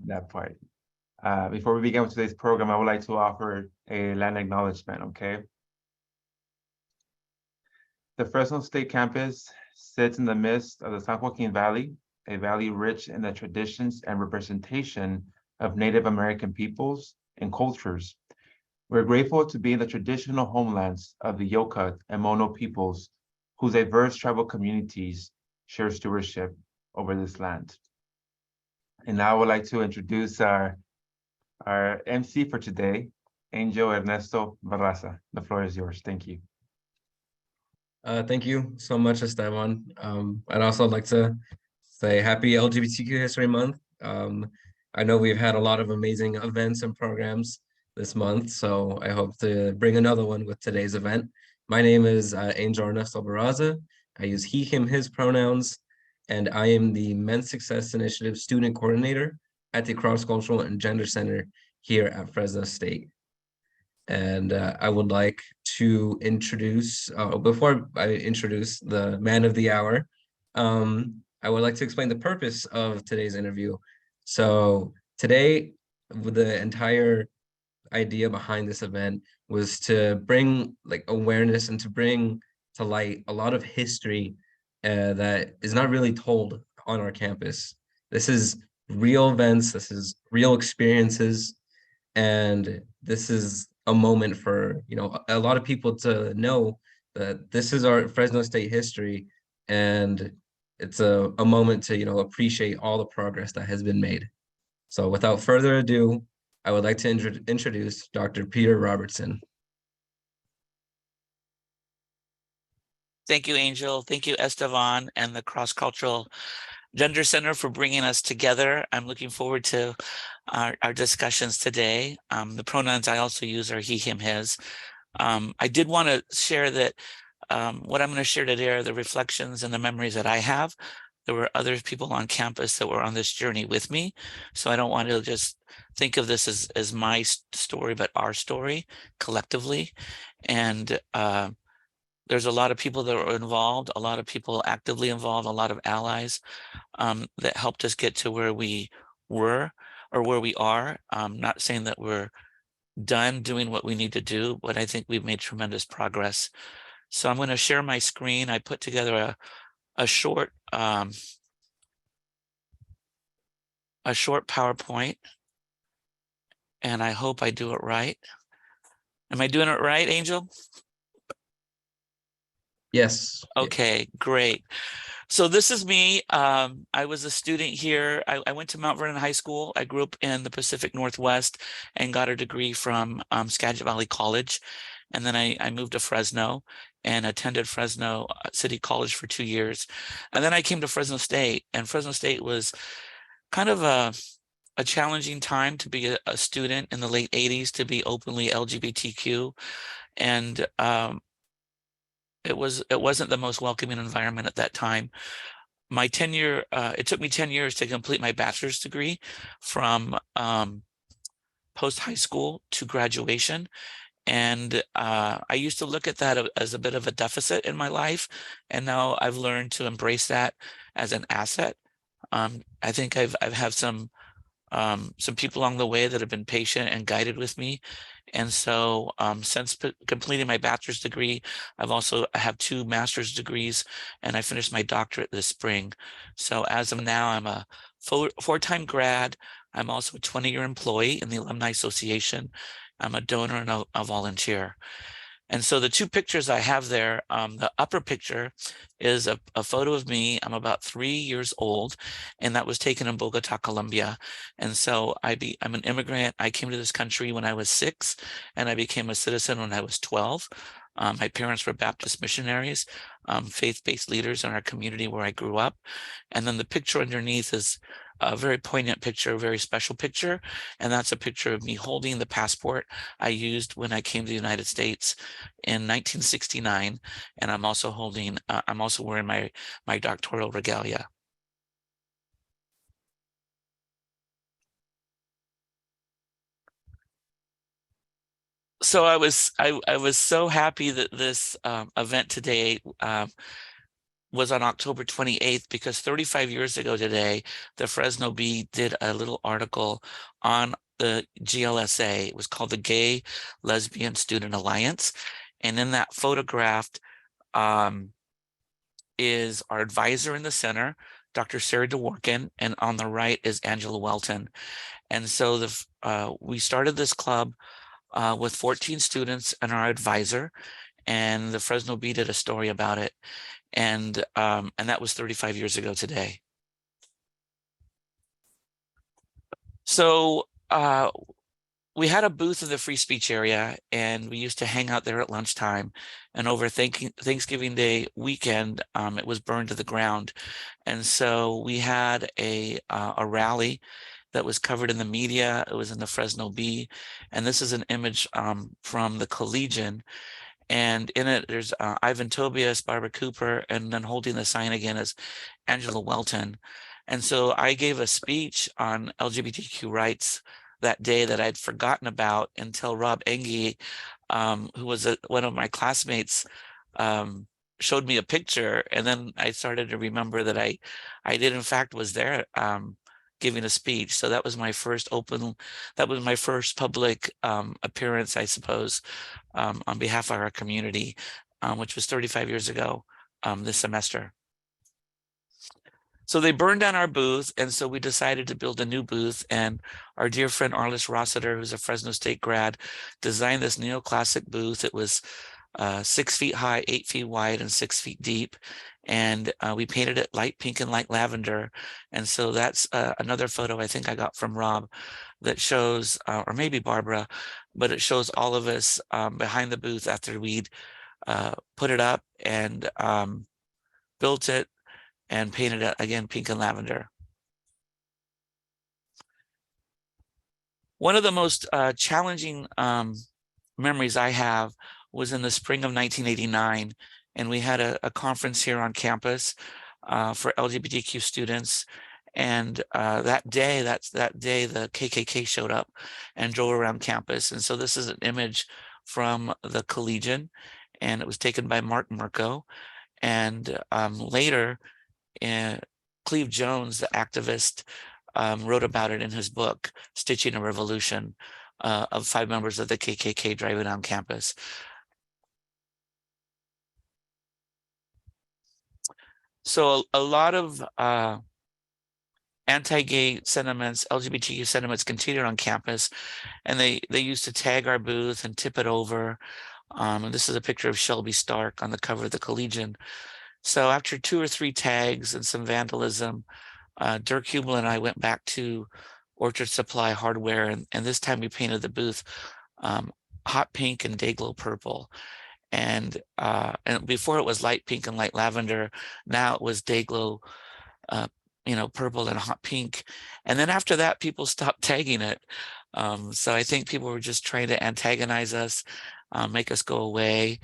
that part. Before we begin with today's program, I would like to offer a land acknowledgement, okay? The Fresno State campus sits in the midst of the San Joaquin Valley, a valley rich in the traditions and representation of Native American peoples and cultures. We're grateful to be in the traditional homelands of the Yoka and Mono peoples, whose diverse tribal communities share stewardship over this land. And now I would like to introduce our MC for today, Angel Ernesto Barraza. The floor is yours. Thank you. Thank you so much, Esteban. I'd also like to say happy LGBTQ History Month. I know we've had a lot of amazing events and programs this month, so I hope to bring another one with today's event. My name is Angel Ernesto Barraza. I use he, him, his pronouns, and I am the Men's Success Initiative Student Coordinator at the Cross Cultural and Gender Center here at Fresno State. And I would like to introduce, before I introduce the man of the hour, I would like to explain the purpose of today's interview. So today, the entire idea behind this event was to bring like awareness and to bring to light a lot of history that is not really told on our campus. This is real events, this is real experiences, and this is a moment for, you know, a lot of people to know that this is our Fresno State history, and it's a moment to, you know, appreciate all the progress that has been made. So without further ado, I would like to introduce Dr. Peter Robertson. Thank you, Angel. Thank you, Esteban and the Cross Cultural Gender Center for bringing us together. I'm looking forward to our discussions today. The pronouns I also use are he, him, his. I did want to share that what I'm going to share today are the reflections and the memories that I have. There were other people on campus that were on this journey with me. So I don't want to just think of this as my story, but our story collectively. And there's a lot of people that were involved, a lot of people actively involved, a lot of allies that helped us get to where we were or where we are. Not saying that we're done doing what we need to do, but I think we've made tremendous progress. So I'm going to share my screen. I put together a short PowerPoint, and I hope I do it right. Am I doing it right, Angel? Yes. Okay, great. So this is me. I was a student here. I went to Mount Vernon High School. I grew up in the Pacific Northwest and got a degree from Skagit Valley College. And then I moved to Fresno and attended Fresno City College for 2 years. And then I came to Fresno State, and Fresno State was kind of a challenging time to be a student in the late 80s, to be openly LGBTQ. And it wasn't the most welcoming environment at that time. My tenure, it took me 10 years to complete my bachelor's degree from post-high school to graduation. And I used to look at that as a bit of a deficit in my life. And now I've learned to embrace that as an asset. I think I've had some people along the way that have been patient and guided with me. And so since completing my bachelor's degree, I have 2 master's degrees, and I finished my doctorate this spring. So as of now, I'm a 4-time grad. I'm also a 20-year employee in the Alumni Association. I'm a donor and a volunteer. And so the 2 pictures I have there, the upper picture is a photo of me. I'm about 3 years old, and that was taken in Bogota, Colombia. And so I'm an immigrant. I came to this country when I was 6, and I became a citizen when I was 12. My parents were Baptist missionaries, faith-based leaders in our community where I grew up. And then the picture underneath is a very poignant picture, a very special picture. And that's a picture of me holding the passport I used when I came to the United States in 1969. And I'm also wearing my doctoral regalia. So I was so happy that this event today was on October 28th because 35 years ago today, the Fresno Bee did a little article on the GLSA. It was called the Gay Lesbian Student Alliance. And in that photograph is our advisor in the center, Dr. Sarah DeWorkin, and on the right is Angela Welton. And so we started this club with 14 students and our advisor, and the Fresno Bee did a story about it. And that was 35 years ago today. So we had a booth in the free speech area, and we used to hang out there at lunchtime. And over Thanksgiving Day weekend, it was burned to the ground. And so we had a rally that was covered in the media. It was in the Fresno Bee. And this is an image from the Collegian. And in it, there's Ivan Tobias, Barbara Cooper, and then holding the sign again is Angela Welton. And so I gave a speech on LGBTQ rights that day that I'd forgotten about until Rob Engie, who was one of my classmates, showed me a picture. And then I started to remember that I did in fact was there giving a speech. So that was my first public appearance, I suppose, on behalf of our community, which was 35 years ago this semester. So they burned down our booth, and so we decided to build a new booth. And our dear friend Arliss Rossiter, who's a Fresno State grad, designed this neoclassic booth. It was 6 feet high, 8 feet wide, and 6 feet deep. And we painted it light pink and light lavender. And so that's another photo I think I got from Rob that shows, or maybe Barbara, but it shows all of us behind the booth after we'd put it up and built it and painted it again pink and lavender. One of the most challenging memories I have was in the spring of 1989, and we had a conference here on campus for LGBTQ students. And that day the KKK showed up and drove around campus. And so this is an image from the Collegian, and it was taken by Mark Mirko. And later, Cleve Jones, the activist, wrote about it in his book, Stitching a Revolution, of 5 members of the KKK driving on campus. So a lot of anti-gay sentiments, LGBTQ sentiments continued on campus, and they used to tag our booth and tip it over. And this is a picture of Shelby Stark on the cover of the Collegian. So after 2 or 3 tags and some vandalism, Dirk Hubel and I went back to Orchard Supply Hardware, and this time we painted the booth hot pink and dayglow purple. And before it was light pink and light lavender, now it was dayglow, purple and hot pink. And then after that, people stopped tagging it. So I think people were just trying to antagonize us, make us go away,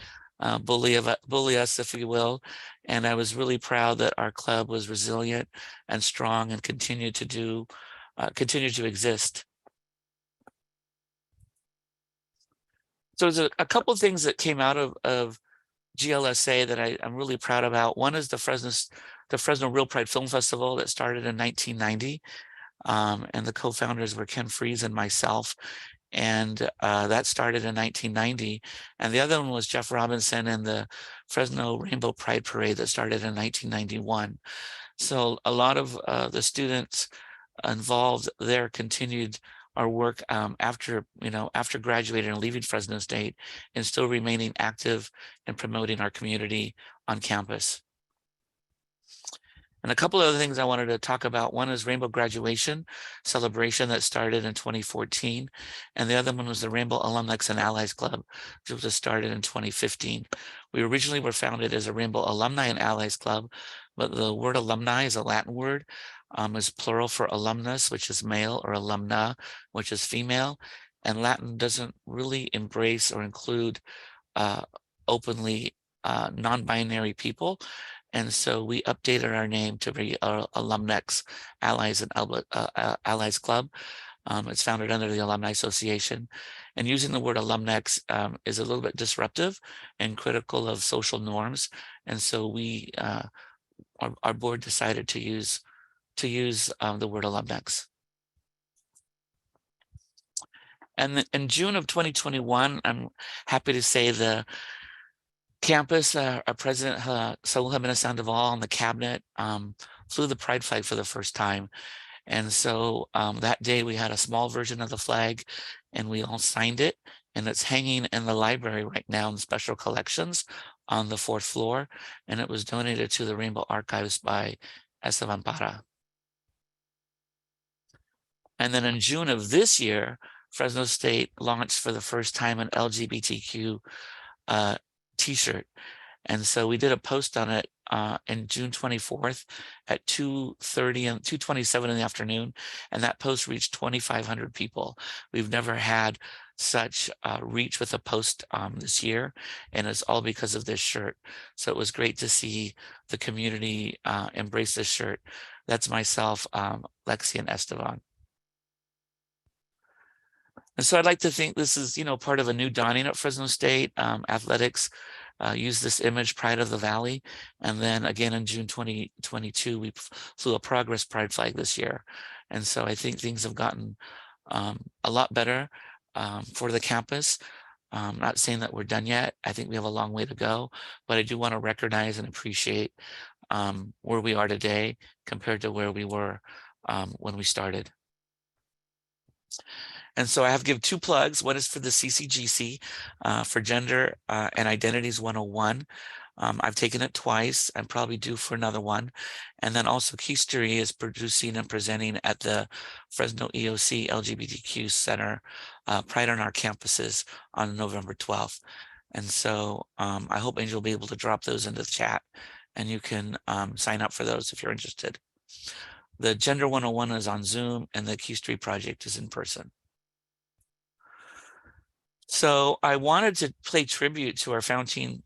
bully us, if you will. And I was really proud that our club was resilient and strong and continued to exist. So there's a couple of things that came out of GLSA that I'm really proud about. One is the Fresno Real Pride Film Festival that started in 1990. And the co-founders were Ken Fries and myself. And that started in 1990. And the other one was Jeff Robinson and the Fresno Rainbow Pride Parade that started in 1991. So a lot of the students involved there continued our work after graduating and leaving Fresno State, and still remaining active in promoting our community on campus. And a couple of other things I wanted to talk about. One is Rainbow Graduation Celebration that started in 2014. And the other one was the Rainbow Alumni and Allies Club, which was started in 2015. We originally were founded as a Rainbow Alumni and Allies Club, but the word alumni is a Latin word, is plural for alumnus, which is male, or alumna, which is female. And Latin doesn't really embrace or include openly non-binary people. And so we updated our name to be Alumnex Allies and Allies Club. It's founded under the Alumni Association. And using the word Alumnex is a little bit disruptive and critical of social norms. And so we our board decided to use the word Latinx. And then in June of 2021, I'm happy to say the campus, our president, Saul Jimenez Sandoval, and the cabinet flew the pride flag for the first time. And so that day we had a small version of the flag and we all signed it. And it's hanging in the library right now in special collections on the 4th floor. And it was donated to the Rainbow Archives by Esteban Para. And then in June of this year, Fresno State launched for the first time an LGBTQ t-shirt. And so we did a post on it in June 24th at 2:30 and 2:27 in the afternoon. And that post reached 2,500 people. We've never had such reach with a post this year. And it's all because of this shirt. So it was great to see the community embrace this shirt. That's myself, Lexi, and Esteban. And so I'd like to think this is, part of a new dawning at Fresno State. Athletics use this image, Pride of the Valley. And then again in June 2022, we flew a Progress Pride flag this year. And so I think things have gotten a lot better for the campus. I'm not saying that we're done yet. I think we have a long way to go, but I do want to recognize and appreciate where we are today compared to where we were when we started. And so I have to give 2 plugs. One is for the CCGC for Gender and Identities 101. I've taken it twice. I'm probably due for another one. And then also History is producing and presenting at the Fresno EOC LGBTQ Center, Pride on Our Campuses on November 12th. And so I hope Angel will be able to drop those into the chat and you can sign up for those if you're interested. The Gender 101 is on Zoom and the History Project is in person. So I wanted to pay tribute to our founding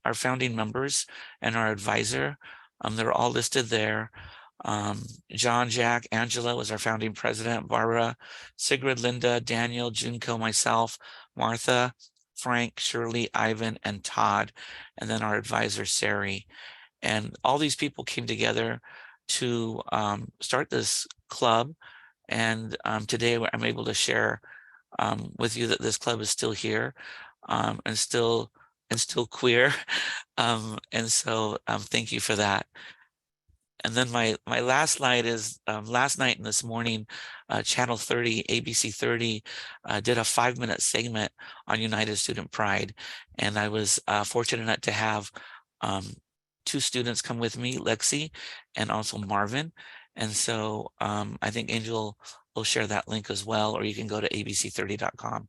members and our advisor. They're all listed there. John, Jack, Angela was our founding president, Barbara, Sigrid, Linda, Daniel, Junko, myself, Martha, Frank, Shirley, Ivan, and Todd, and then our advisor, Sari. And all these people came together to start this club. And today I'm able to share with you that this club is still here and still queer. And so thank you for that. And then my last slide is last night and this morning, Channel 30, ABC 30 did a 5-minute segment on United Student Pride. And I was fortunate enough to have 2 students come with me, Lexi and also Marvin. And so I think Angel will share that link as well, or you can go to abc30.com.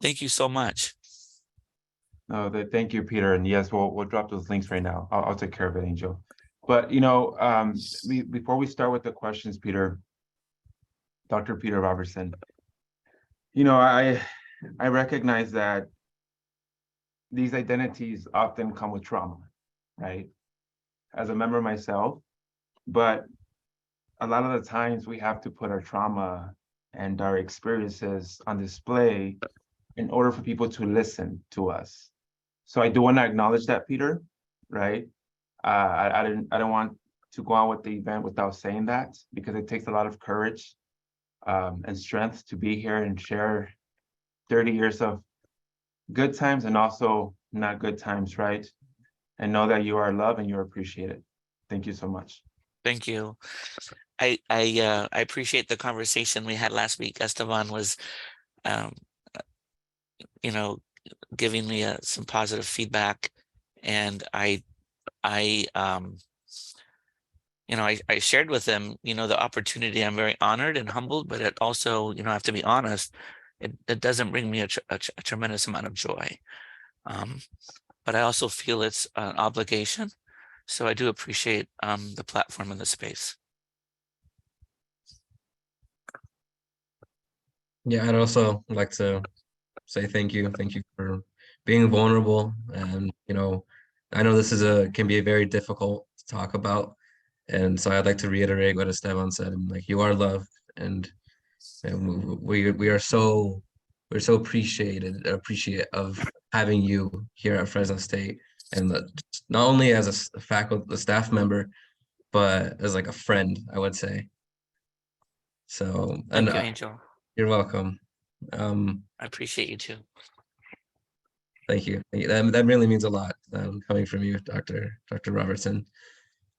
Thank you so much. No, thank you, Peter. And yes, we'll drop those links right now. I'll take care of it, Angel. But before we start with the questions, Peter, Dr. Peter Robertson, I recognize that these identities often come with trauma, right? As a member myself, but a lot of the times we have to put our trauma and our experiences on display in order for people to listen to us. So I do want to acknowledge that, Peter, right? I don't want to go on with the event without saying that, because it takes a lot of courage and strength to be here and share 30 years of good times and also not good times, right? And know that you are loved and you're appreciated. Thank you so much. Thank you. I appreciate the conversation we had last week. Esteban was, giving me some positive feedback, and I shared with him, the opportunity. I'm very honored and humbled, but it also, I have to be honest, it doesn't bring me a tremendous amount of joy. But I also feel it's an obligation. So I do appreciate the platform and the space. Yeah, I'd also like to say thank you. Thank you for being vulnerable. And, I know this can be very difficult to talk about. And so I'd like to reiterate what Esteban said. Like, you are loved, and we're so appreciative of having you here at Fresno State. and not only as a faculty, a staff member, but as like a friend, I would say. So, and Thank you, Angel. you're welcome. I appreciate you too. Thank you. That really means a lot coming from you, Dr. Robertson.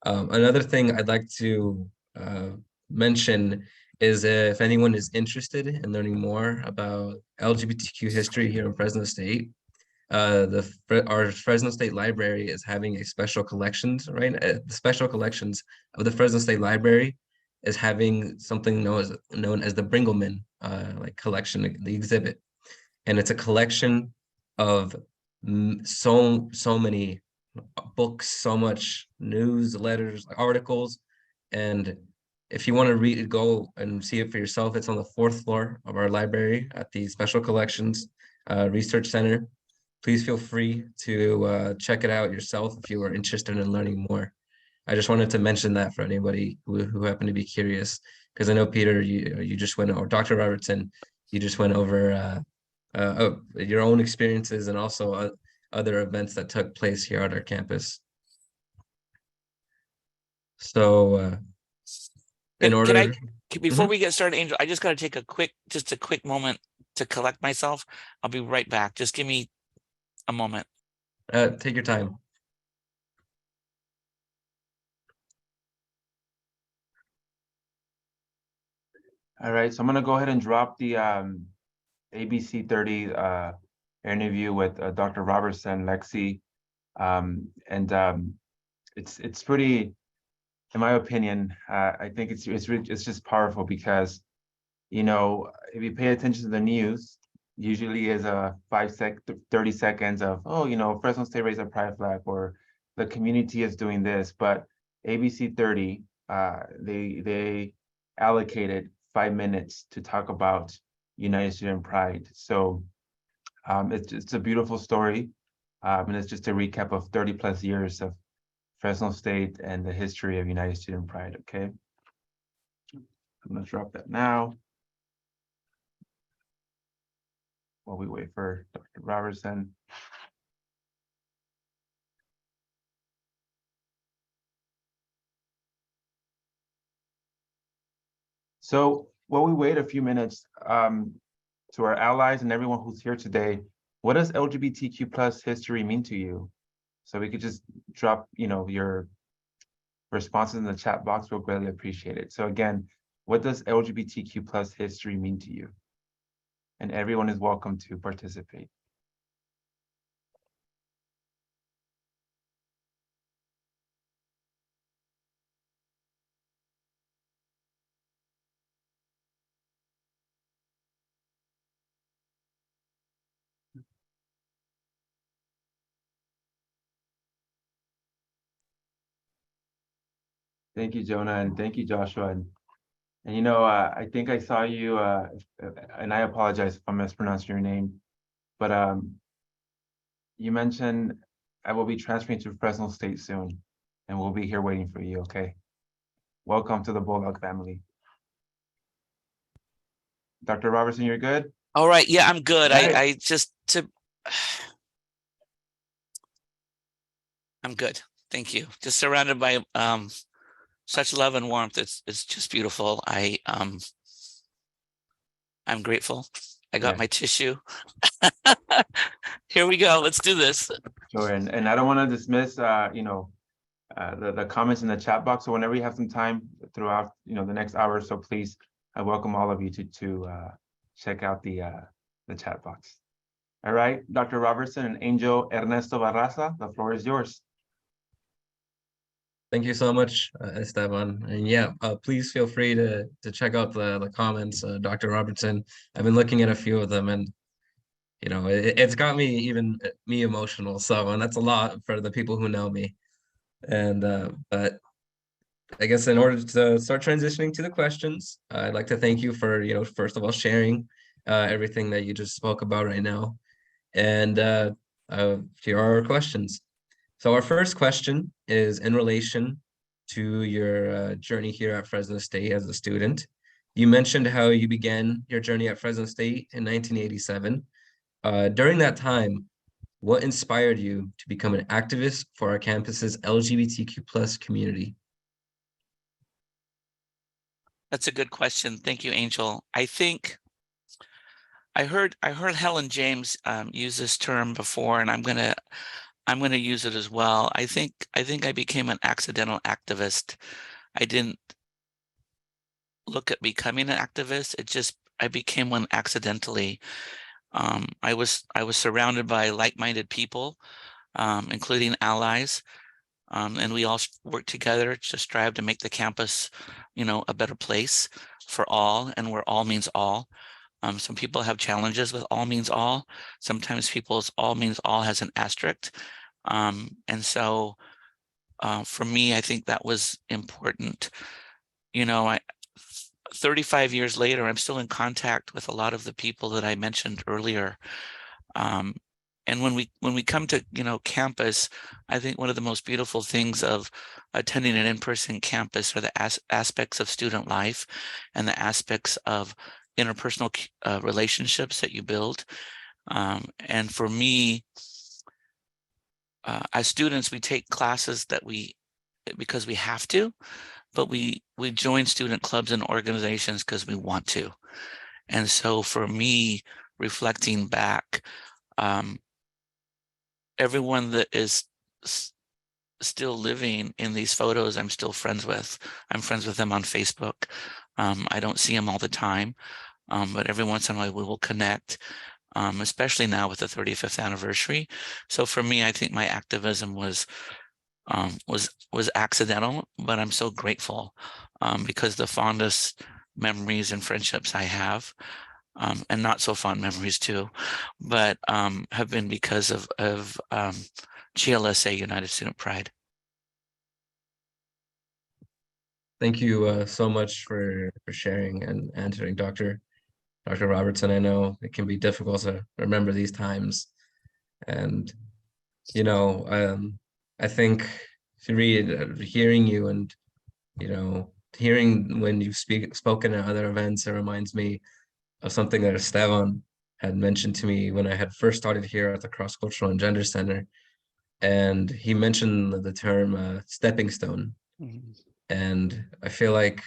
Another thing I'd like to mention is if anyone is interested in learning more about LGBTQ history here in Fresno State, our Fresno State Library is having a special collections, right? The special collections of the Fresno State Library is having something known as the Bringleman like collection, the exhibit, and it's a collection of so many books, so much news, letters, articles, and if you want to read, go and see it for yourself. It's on the 4th floor of our library at the Special Collections Research Center. Please feel free to check it out yourself if you are interested in learning more. I just wanted to mention that for anybody who happened to be curious, because I know Peter, you just went, or Dr. Robertson, you just went over your own experiences and also other events that took place here at our campus. So Before we get started, Angel, I just got to take a quick moment to collect myself. I'll be right back. Just give me a moment. Take your time. All right, so I'm gonna go ahead and drop the ABC 30 interview with Dr. Robertson, Lexi. It's pretty, in my opinion, I think it's just powerful because, you know, if you pay attention to the news, usually is a 30 seconds of, oh, you know, Fresno State raised a pride flag, or the community is doing this. But ABC 30, they allocated 5 minutes to talk about United Student Pride. So it's a beautiful story, and it's just a recap of 30 plus years of Fresno State and the history of United Student Pride. Okay, I'm gonna drop that now while we wait for Dr. Robertson. So while we wait a few minutes, to our allies and everyone who's here today, what does LGBTQ plus history mean to you? So we could just drop, you know, your responses in the chat box. We'll greatly appreciate it. So again, what does LGBTQ plus history mean to you? And everyone is welcome to participate. Thank you, Jonah, and thank you, Joshua. And you know, I think I saw you, and I apologize if I'm mispronouncing your name, but you mentioned I will be transferring to Fresno State soon, and we'll be here waiting for you, okay? Welcome to the Bulldog family. Dr. Robertson, you're good? All right. Yeah, I'm good. Right. I'm good. Thank you. Just surrounded by such love and warmth. It's just beautiful. I'm grateful. I got my tissue. Here we go. Let's do this. Sure. And I don't want to dismiss you know, the comments in the chat box. So whenever you have some time throughout, you know, the next hour or so, please, I welcome all of you to check out the chat box. All right, Dr. Robertson and Angel Ernesto Barraza, the floor is yours. Thank you so much, Esteban. And yeah, please feel free to check out the comments, Dr. Robertson. I've been looking at a few of them, and you know, it's got me emotional. So, and that's a lot for the people who know me. And but I guess in order to start transitioning to the questions, I'd like to thank you for, you know, first of all, sharing everything that you just spoke about right now. And here are our questions. So our first question is in relation to your journey here at Fresno State as a student. You mentioned how you began your journey at Fresno State in 1987. During that time, What inspired you to become an activist for our campus's LGBTQ plus community? That's a good question. Thank you, Angel. I think I heard Helen James use this term before, and I'm gonna use it as well. I think I became an accidental activist. I didn't look at becoming an activist. I became one accidentally. I was surrounded by like-minded people, including allies, and we all worked together to strive to make the campus, a better place for all, and where all means all. Some people have challenges with all means all. Sometimes people's all means all has an asterisk. And so for me, I think that was important. 35 years later, I'm still in contact with a lot of the people that I mentioned earlier. And when we come to, campus, I think one of the most beautiful things of attending an in-person campus are the aspects of student life and the aspects of interpersonal relationships that you build. And for me, as students, we take classes because we have to, but we join student clubs and organizations because we want to. And so for me, reflecting back, everyone that is still living in these photos, I'm still friends with. I'm friends with them on Facebook. I don't see them all the time, but every once in a while we will connect, especially now with the 35th anniversary. So for me, I think my activism was accidental, but I'm so grateful because the fondest memories and friendships I have, and not so fond memories too, but have been because of GLSA, United Student Pride. Thank you so much for sharing and answering, Dr. Robertson. I know it can be difficult to remember these times, and I think hearing you and hearing when you've spoken at other events, it reminds me of something that Esteban had mentioned to me when I had first started here at the Cross Cultural and Gender Center, and he mentioned the term stepping stone. Mhm. And I feel like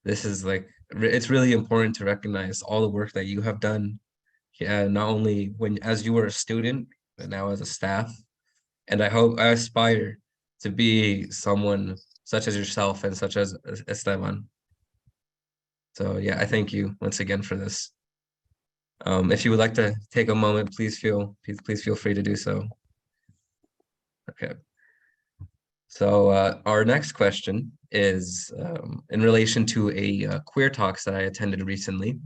this is it's really important to recognize all the work that you have done, not only as you were a student, but now as a staff. And I aspire to be someone such as yourself and such as Esteban. So yeah, I thank you once again for this. If you would like to take a moment, please feel free to do so. Okay. So our next question is in relation to a queer talks that I attended recently.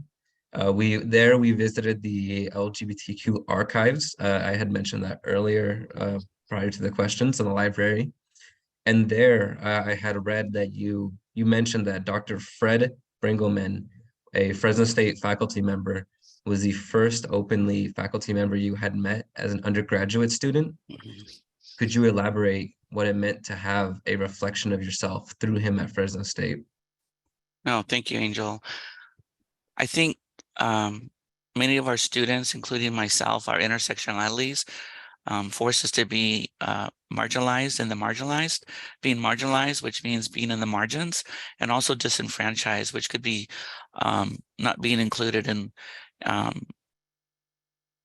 We visited the LGBTQ archives. I had mentioned that earlier prior to the questions in the library. And there I had read that you mentioned that Dr. Fred Bringelman, a Fresno State faculty member, was the first openly faculty member you had met as an undergraduate student. Could you elaborate what it meant to have a reflection of yourself through him at Fresno State? No, thank you, Angel. I think many of our students, including myself, our intersectionalities, force us to be marginalized and the marginalized, being marginalized, which means being in the margins, and also disenfranchised, which could be not being included in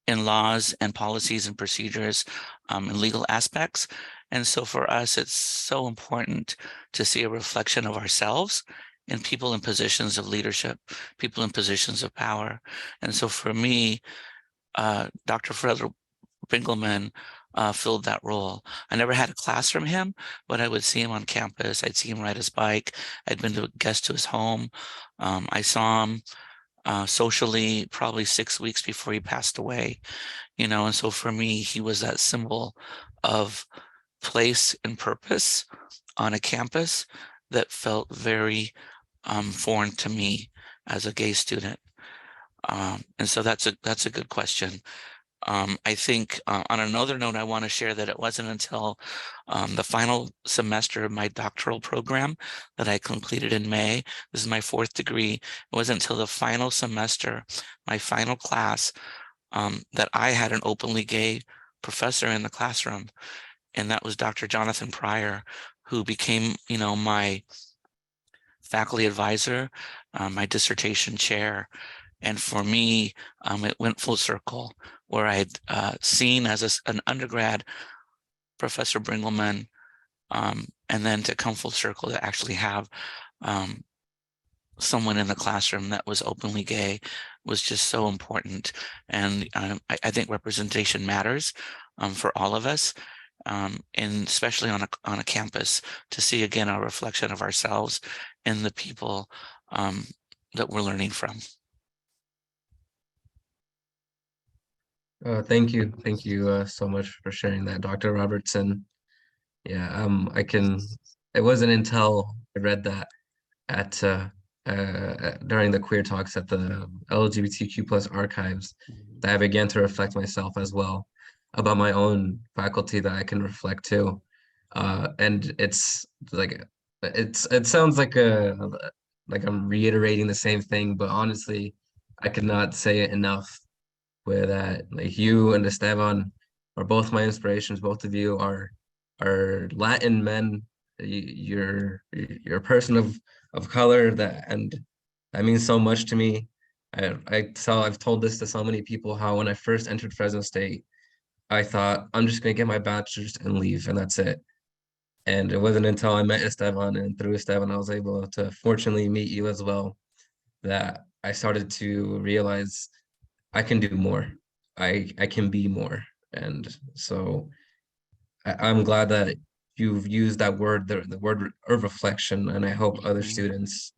laws and policies and procedures and legal aspects. And so for us, it's so important to see a reflection of ourselves in people in positions of leadership, people in positions of power. And so for me, Dr. Fred Bringelman filled that role. I never had a class from him, but I would see him on campus. I'd see him ride his bike. I'd been to a guest to his home. I saw him socially probably 6 weeks before he passed away, and so for me, he was that symbol of place and purpose on a campus that felt very foreign to me as a gay student. And so that's a good question. I think on another note, I want to share that it wasn't until the final semester of my doctoral program that I completed in May. This is my 4th degree. It wasn't until the final semester, my final class, that I had an openly gay professor in the classroom, and that was Dr. Jonathan Pryor, who became, my faculty advisor, my dissertation chair. And for me, it went full circle, where I had seen as an undergrad Professor Bringelman, and then to come full circle to actually have someone in the classroom that was openly gay was just so important. And I think representation matters for all of us, and especially on a campus, to see again a reflection of ourselves in the people that we're learning from. Thank you. Thank you so much for sharing that, Dr. Robertson. Yeah, it wasn't until I read that at during the queer talks at the LGBTQ plus archives that I began to reflect myself as well about my own faculty that I can reflect to. And it's like it sounds like I'm reiterating the same thing, but honestly, I could not say it enough. Where that, like, you and Esteban are both my inspirations. Both of you are Latin men. You're a person of color, and that means so much to me. I've told this to so many people, how when I first entered Fresno State, I thought I'm just gonna get my bachelor's and leave, and that's it. And it wasn't until I met Esteban, and through Esteban, I was able to fortunately meet you as well, that I started to realize I can do more. I can be more. And so I'm glad that you've used that word, the word of reflection, and I hope other students,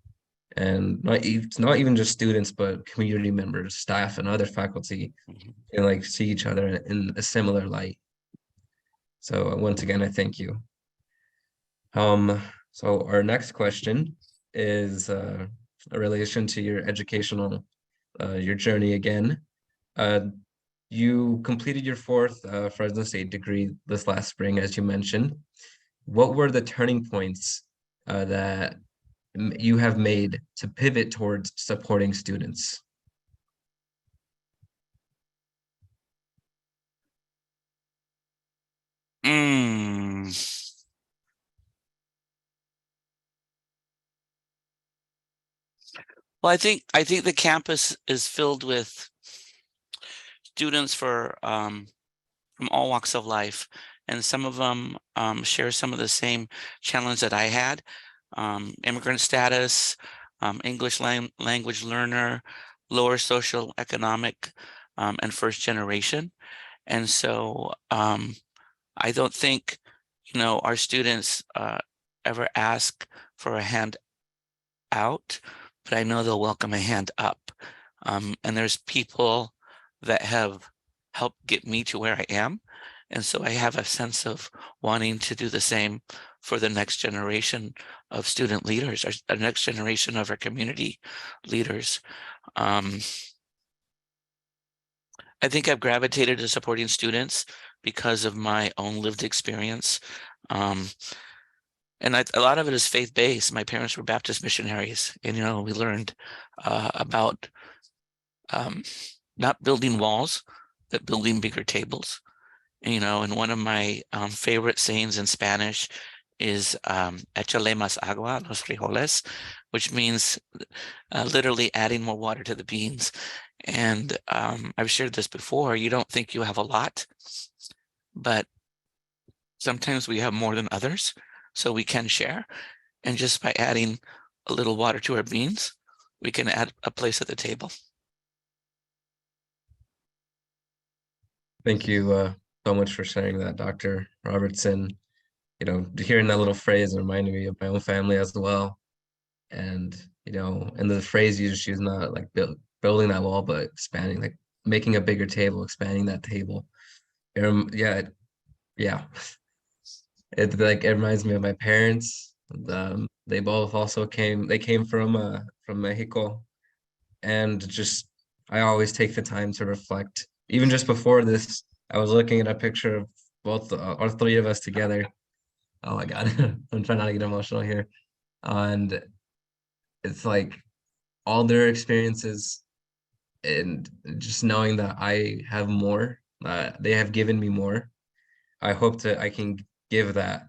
and not even just students, but community members, staff, and other faculty can like see each other in a similar light. So once again, I thank you. So our next question is a relation to your educational, your journey again. You completed your fourth Fresno State degree this last spring, as you mentioned. What were the turning points that you have made to pivot towards supporting students? Well, I think the campus is filled with students from all walks of life, and some of them share some of the same challenge that I had: immigrant status, English language learner, lower social economic, and first generation. And so I don't think our students ever ask for a hand out, but I know they'll welcome a hand up. And there's people that have helped get me to where I am. And so I have a sense of wanting to do the same for the next generation of student leaders, or the next generation of our community leaders. I think I've gravitated to supporting students because of my own lived experience. And a lot of it is faith-based. My parents were Baptist missionaries, and we learned about not building walls, but building bigger tables. And one of my favorite sayings in Spanish is "Échale más agua a los frijoles," which means literally adding more water to the beans. And I've shared this before. You don't think you have a lot, but sometimes we have more than others, so we can share. And just by adding a little water to our beans, we can add a place at the table. Thank you so much for sharing that, Dr. Robertson. Hearing that little phrase reminded me of my own family as well. And, and the phrase you just use, not like building that wall, but expanding, like making a bigger table, expanding that table. Yeah. It reminds me of my parents. They both also came from Mexico. And just, I always take the time to reflect. Even just before this, I was looking at a picture of both our three of us together. Oh my God, I'm trying not to get emotional here. And it's like all their experiences, and just knowing that I have more They have given me more. I hope I can give that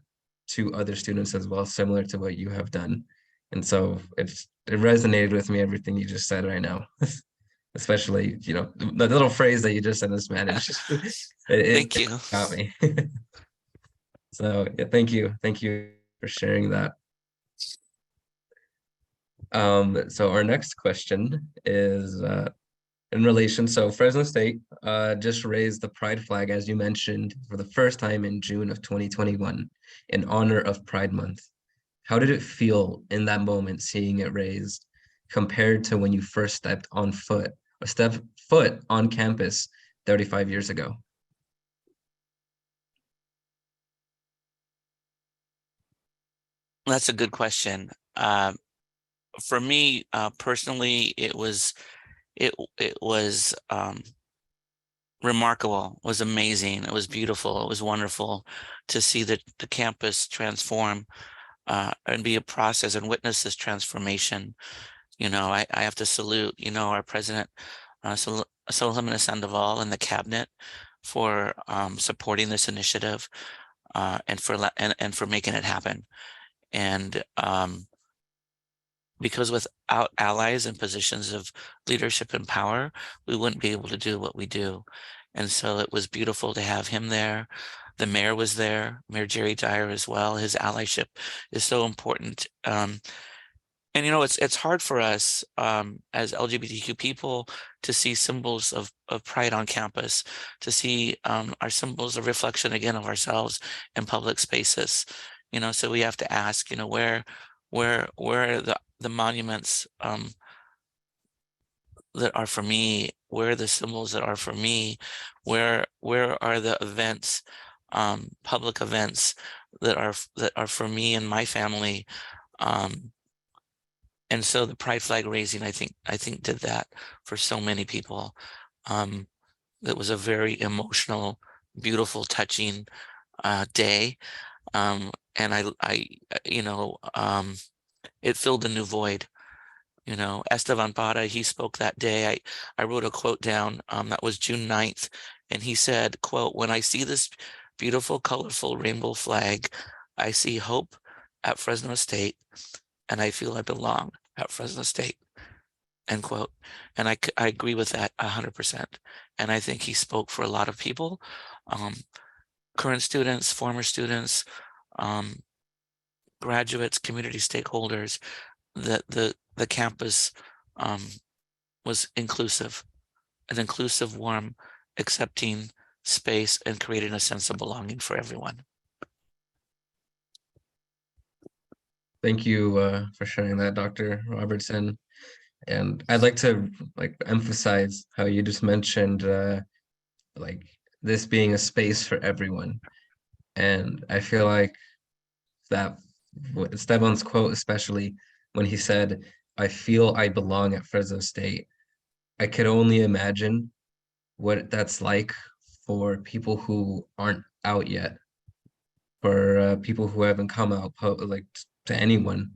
to other students as well, similar to what you have done. And so it resonated with me, everything you just said right now. Especially, the little phrase that you just said in Spanish. Thank It you. got me. So yeah, thank you. Thank you for sharing that. So our next question is in relation. So Fresno State just raised the Pride flag, as you mentioned, for the first time in June of 2021 in honor of Pride Month. How did it feel in that moment seeing it raised compared to when you first stepped foot on campus 35 years ago? That's a good question. For me, personally, it was remarkable. It was amazing. It was beautiful. It was wonderful to see the campus transform and be a process and witness this transformation. I have to salute, our president, Solomon Sandoval, and the cabinet for supporting this initiative and for making it happen. And because without allies in positions of leadership and power, we wouldn't be able to do what we do. And so it was beautiful to have him there. The mayor was there, Mayor Jerry Dyer as well. His allyship is so important. And it's hard for us as LGBTQ people to see symbols of pride on campus, to see our symbols of reflection again of ourselves in public spaces. So we have to ask, where are the monuments that are for me? Where are the symbols that are for me? Where are the events, public events that are for me and my family? And so the pride flag raising, I think did that for so many people. That was a very emotional, beautiful, touching day. And it filled a new void. Esteban Parra, he spoke that day. I wrote a quote down that was June 9th, and he said, quote, "When I see this beautiful, colorful rainbow flag, I see hope at Fresno State, and I feel I belong at Fresno State," end quote. And I agree with that 100%. And I think he spoke for a lot of people, current students, former students, graduates, community stakeholders, that the campus was inclusive, an inclusive, warm, accepting space, and creating a sense of belonging for everyone. Thank you for sharing that, Dr. Robertson. And I'd like to emphasize how you just mentioned this being a space for everyone. And I feel like that Esteban's quote, especially when he said, "I feel I belong at Fresno State," I could only imagine what that's like for people who aren't out yet, for people who haven't come out to anyone.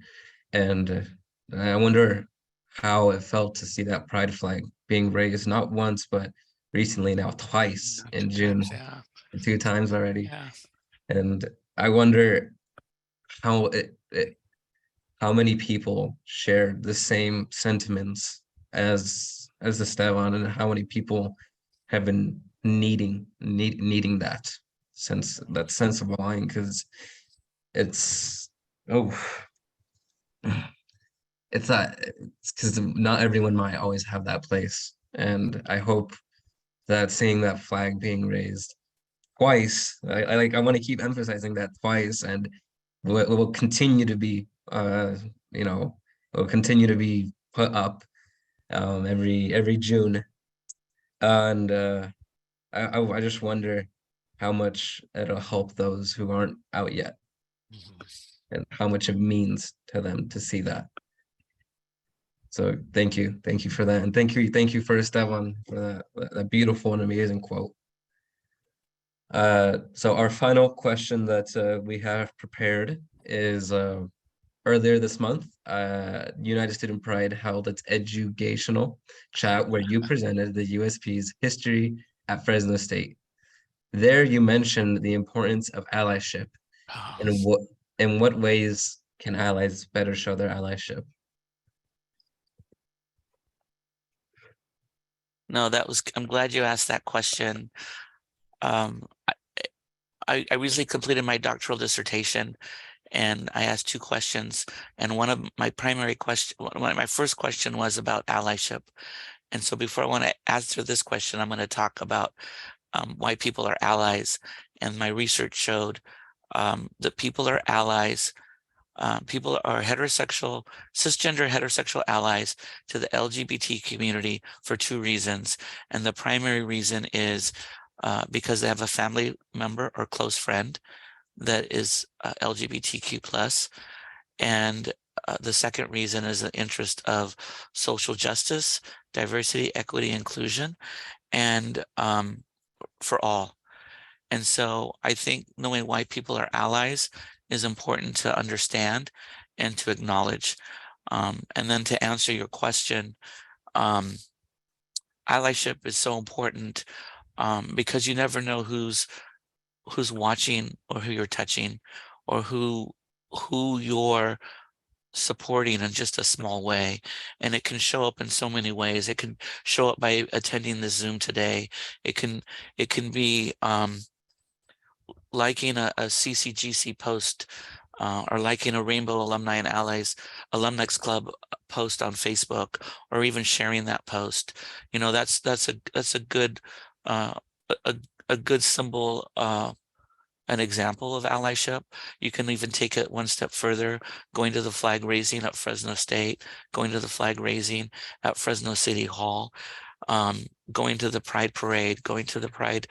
And I wonder how it felt to see that pride flag being raised not once, but recently now twice in June, Yeah. 2 times already. Yeah. And I wonder how how many people share the same sentiments as Esteban, and how many people have been needing that sense of belonging, because it's it's because not everyone might always have that place. And I hope that seeing that flag being raised twice, I want to keep emphasizing that twice, and will continue to be will continue to be put up every June. And I just wonder how much it'll help those who aren't out yet, and how much it means to them to see that. So thank you for that, and thank you for Esteban for that beautiful and amazing quote. So our final question that we have prepared is, earlier this month, United Student Pride held its educational chat where you presented the USP's history at Fresno State. there you mentioned the importance of allyship. Oh, In what ways can allies better show their allyship? no, I'm glad you asked that question. Um, I recently completed my doctoral dissertation, and I asked two questions. And one of my primary question, my first question was about allyship. And so before I want to answer this question, I'm going to talk about why people are allies. And my research showed that people are allies. People are heterosexual, cisgender heterosexual allies to the LGBT community for two reasons. And the primary reason is because they have a family member or close friend that is LGBTQ plus. And the second reason is the interest of social justice, diversity, equity, inclusion, and for all. And so I think knowing why people are allies is important to understand and to acknowledge. And then to answer your question, um, allyship is so important because you never know who's watching or who you're touching or who you're supporting in just a small way. And it can show up in so many ways. It can show up by attending the Zoom today. It can be liking a CCGC post or liking a Rainbow Alumni and Allies Alumni Club post on Facebook, or even sharing that post. You know, that's a good uh, a, a good symbol, an example of allyship. You can even take it one step further, going to the flag raising at Fresno State, going to the flag raising at Fresno City Hall, going to the Pride Parade, going to the Pride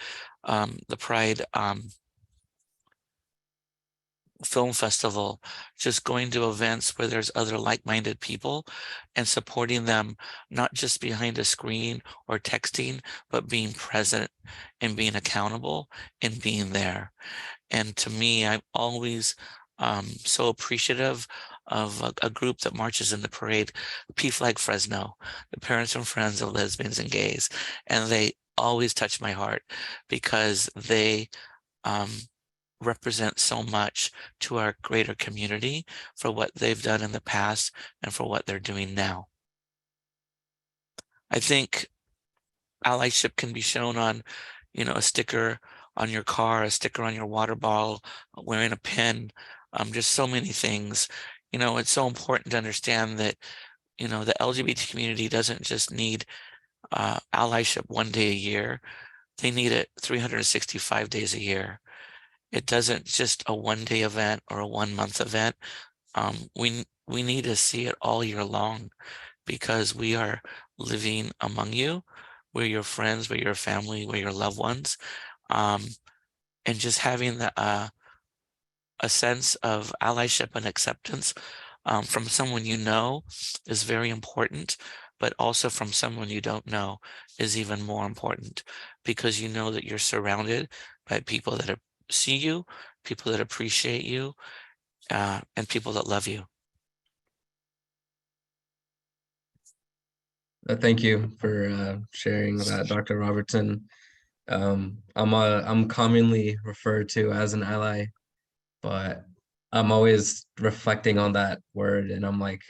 Film Festival, just going to events where there's other like-minded people and supporting them, not just behind a screen or texting, but being present and being accountable and being there. And to me, I'm always so appreciative of a group that marches in the parade, P-Flag Fresno, the Parents and Friends of Lesbians and Gays. And they always touch my heart because they um, represent so much to our greater community for what they've done in the past and for what they're doing now. I think allyship can be shown on, a sticker on your car, a sticker on your water bottle, wearing a pin, just so many things. It's so important to understand that, the LGBT community doesn't just need allyship one day a year. They need it 365 days a year. It doesn't just a one-day event or a 1-month event. We need to see it all year long because we are living among you. We're your friends, we're your family, we're your loved ones. Um, and just having a sense of allyship and acceptance from someone you know is very important, but also from someone you don't know is even more important because you know that you're surrounded by people that see you, people that appreciate you, and people that love you. Thank you for sharing that, Dr. Robertson. I'm commonly referred to as an ally, but I'm always reflecting on that word, and I'm like,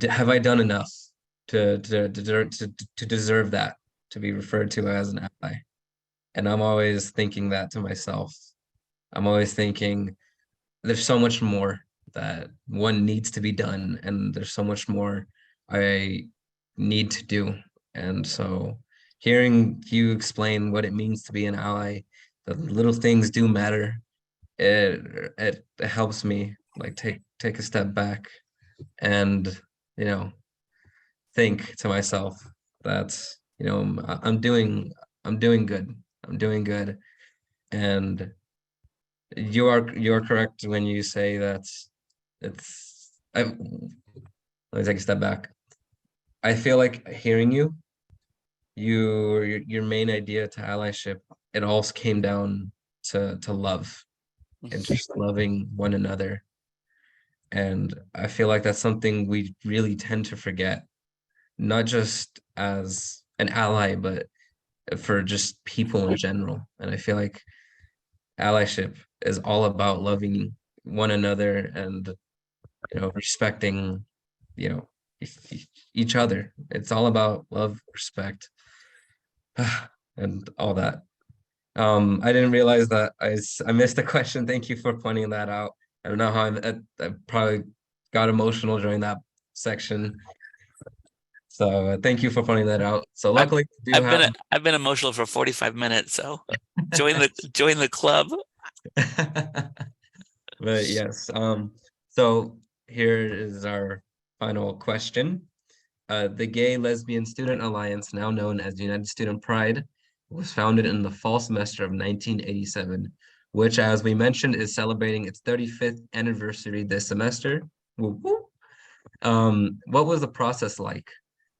have I done enough to deserve that, to be referred to as an ally? And I'm always thinking that to myself. I'm always thinking there's so much more that one needs to be done, and there's so much more I need to do. And so hearing you explain what it means to be an ally, the little things do matter. It helps me like take a step back and think to myself that I'm doing good. I'm doing good. And you're correct when you say that let me take a step back. I feel like hearing your main idea to allyship, it all came down to love and just loving one another. And I feel like that's something we really tend to forget, not just as an ally, but for just people in general. And I feel like allyship is all about loving one another and, respecting, you know, each other. It's all about love, respect, and all that. I didn't realize that I missed the question. Thank you for pointing that out. I don't know how I probably got emotional during that section. So thank you for pointing that out. So I've luckily we do have I've been emotional for 45 minutes, so join the club. But yes, so here is our final question. The Gay Lesbian Student Alliance, now known as United Student Pride, was founded in the fall semester of 1987, which, as we mentioned, is celebrating its 35th anniversary this semester. Woo woo. What was the process like?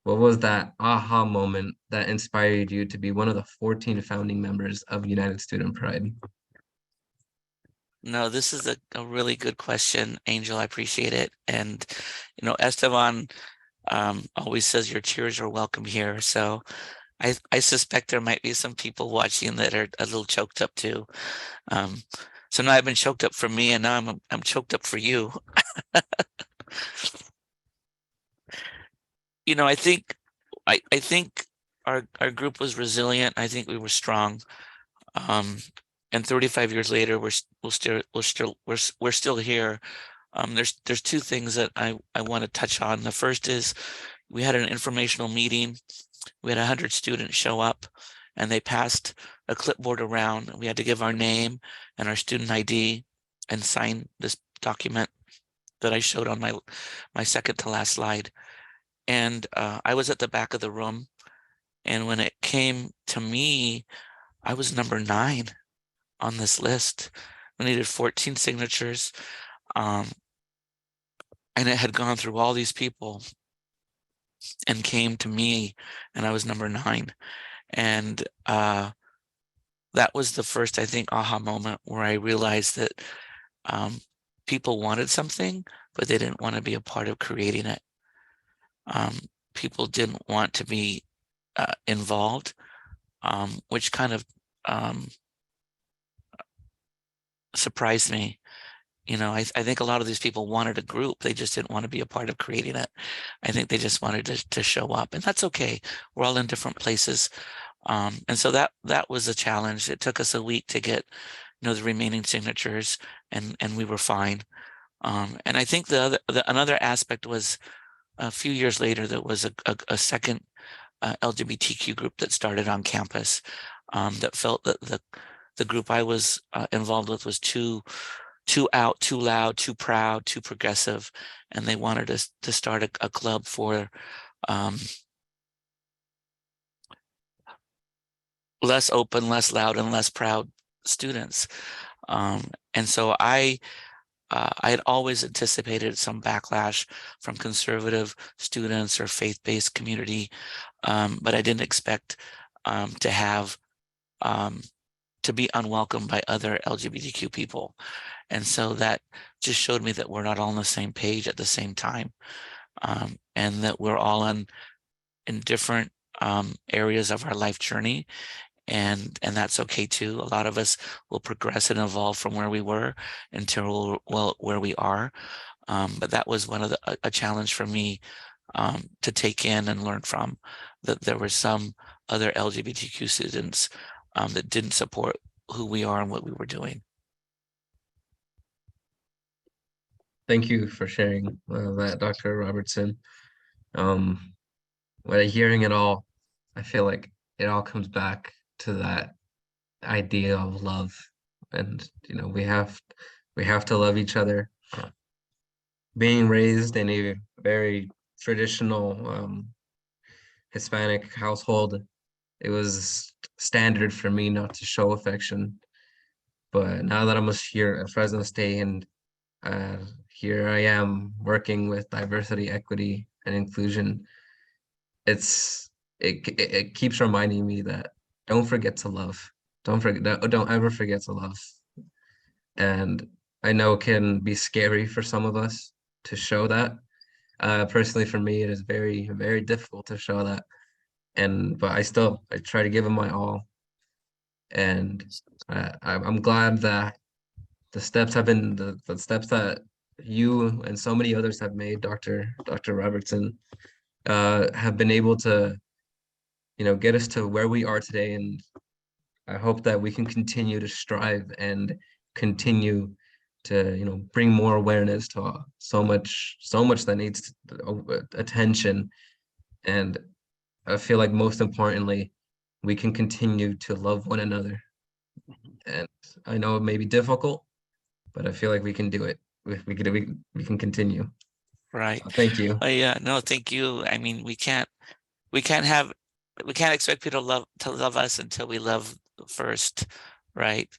What was that aha moment that inspired you to be one of the 14 founding members of United Student Pride? No, this is a really good question, Angel. I appreciate it. And, Esteban always says your cheers are welcome here. So I suspect there might be some people watching that are a little choked up too. So now I've been choked up for me, and now I'm choked up for you. I think our group was resilient. I think we were strong. And 35 years later, we're still here. There's two things that I want to touch on. The first is we had an informational meeting. We had 100 students show up, and they passed a clipboard around. We had to give our name and our student ID and sign this document that I showed on my second to last slide. And I was at the back of the room, and when it came to me, I was number 9 on this list. We needed 14 signatures, and it had gone through all these people and came to me, and I was number 9. And that was the first, I think, aha moment where I realized that people wanted something, but they didn't want to be a part of creating it. People didn't want to be involved, which kind of surprised me. I think a lot of these people wanted a group. They just didn't want to be a part of creating it. I think they just wanted to show up, and that's okay. We're all in different places. And so that was a challenge. It took us a week to get, the remaining signatures, and we were fine. And I think another aspect was a few years later, there was a second LGBTQ group that started on campus that felt that the group I was involved with was too out, too loud, too proud, too progressive, and they wanted us to start a club for less open, less loud, and less proud students. And so I had always anticipated some backlash from conservative students or faith-based community, but I didn't expect to have to be unwelcomed by other LGBTQ people. And so that just showed me that we're not all on the same page at the same time, and that we're all in different areas of our life journey. And that's okay too. A lot of us will progress and evolve from where we were until where we are. But that was one of a challenge for me to take in and learn from, that there were some other LGBTQ students that didn't support who we are and what we were doing. Thank you for sharing that, Dr. Robertson. When I'm hearing it all, I feel like it all comes back to that idea of love, and we have to love each other. Being raised in a very traditional Hispanic household, it was standard for me not to show affection. But now that I'm here at Fresno State, and here I am working with diversity, equity, and inclusion, it keeps reminding me that don't forget to love. Don't ever forget to love. And I know it can be scary for some of us to show that. Personally, for me, it is very, very difficult to show that. but I try to give them my all. And I'm glad that the steps have been the steps that you and so many others have made, Dr. Robertson, have been able to, get us to where we are today. And I hope that we can continue to strive and continue to, bring more awareness to so much that needs attention. And I feel like most importantly, we can continue to love one another. And I know it may be difficult, but I feel like we can do it. We can continue. Right. So thank you. Yeah, no, thank you. I mean, we can't expect people to love us until we love first, right?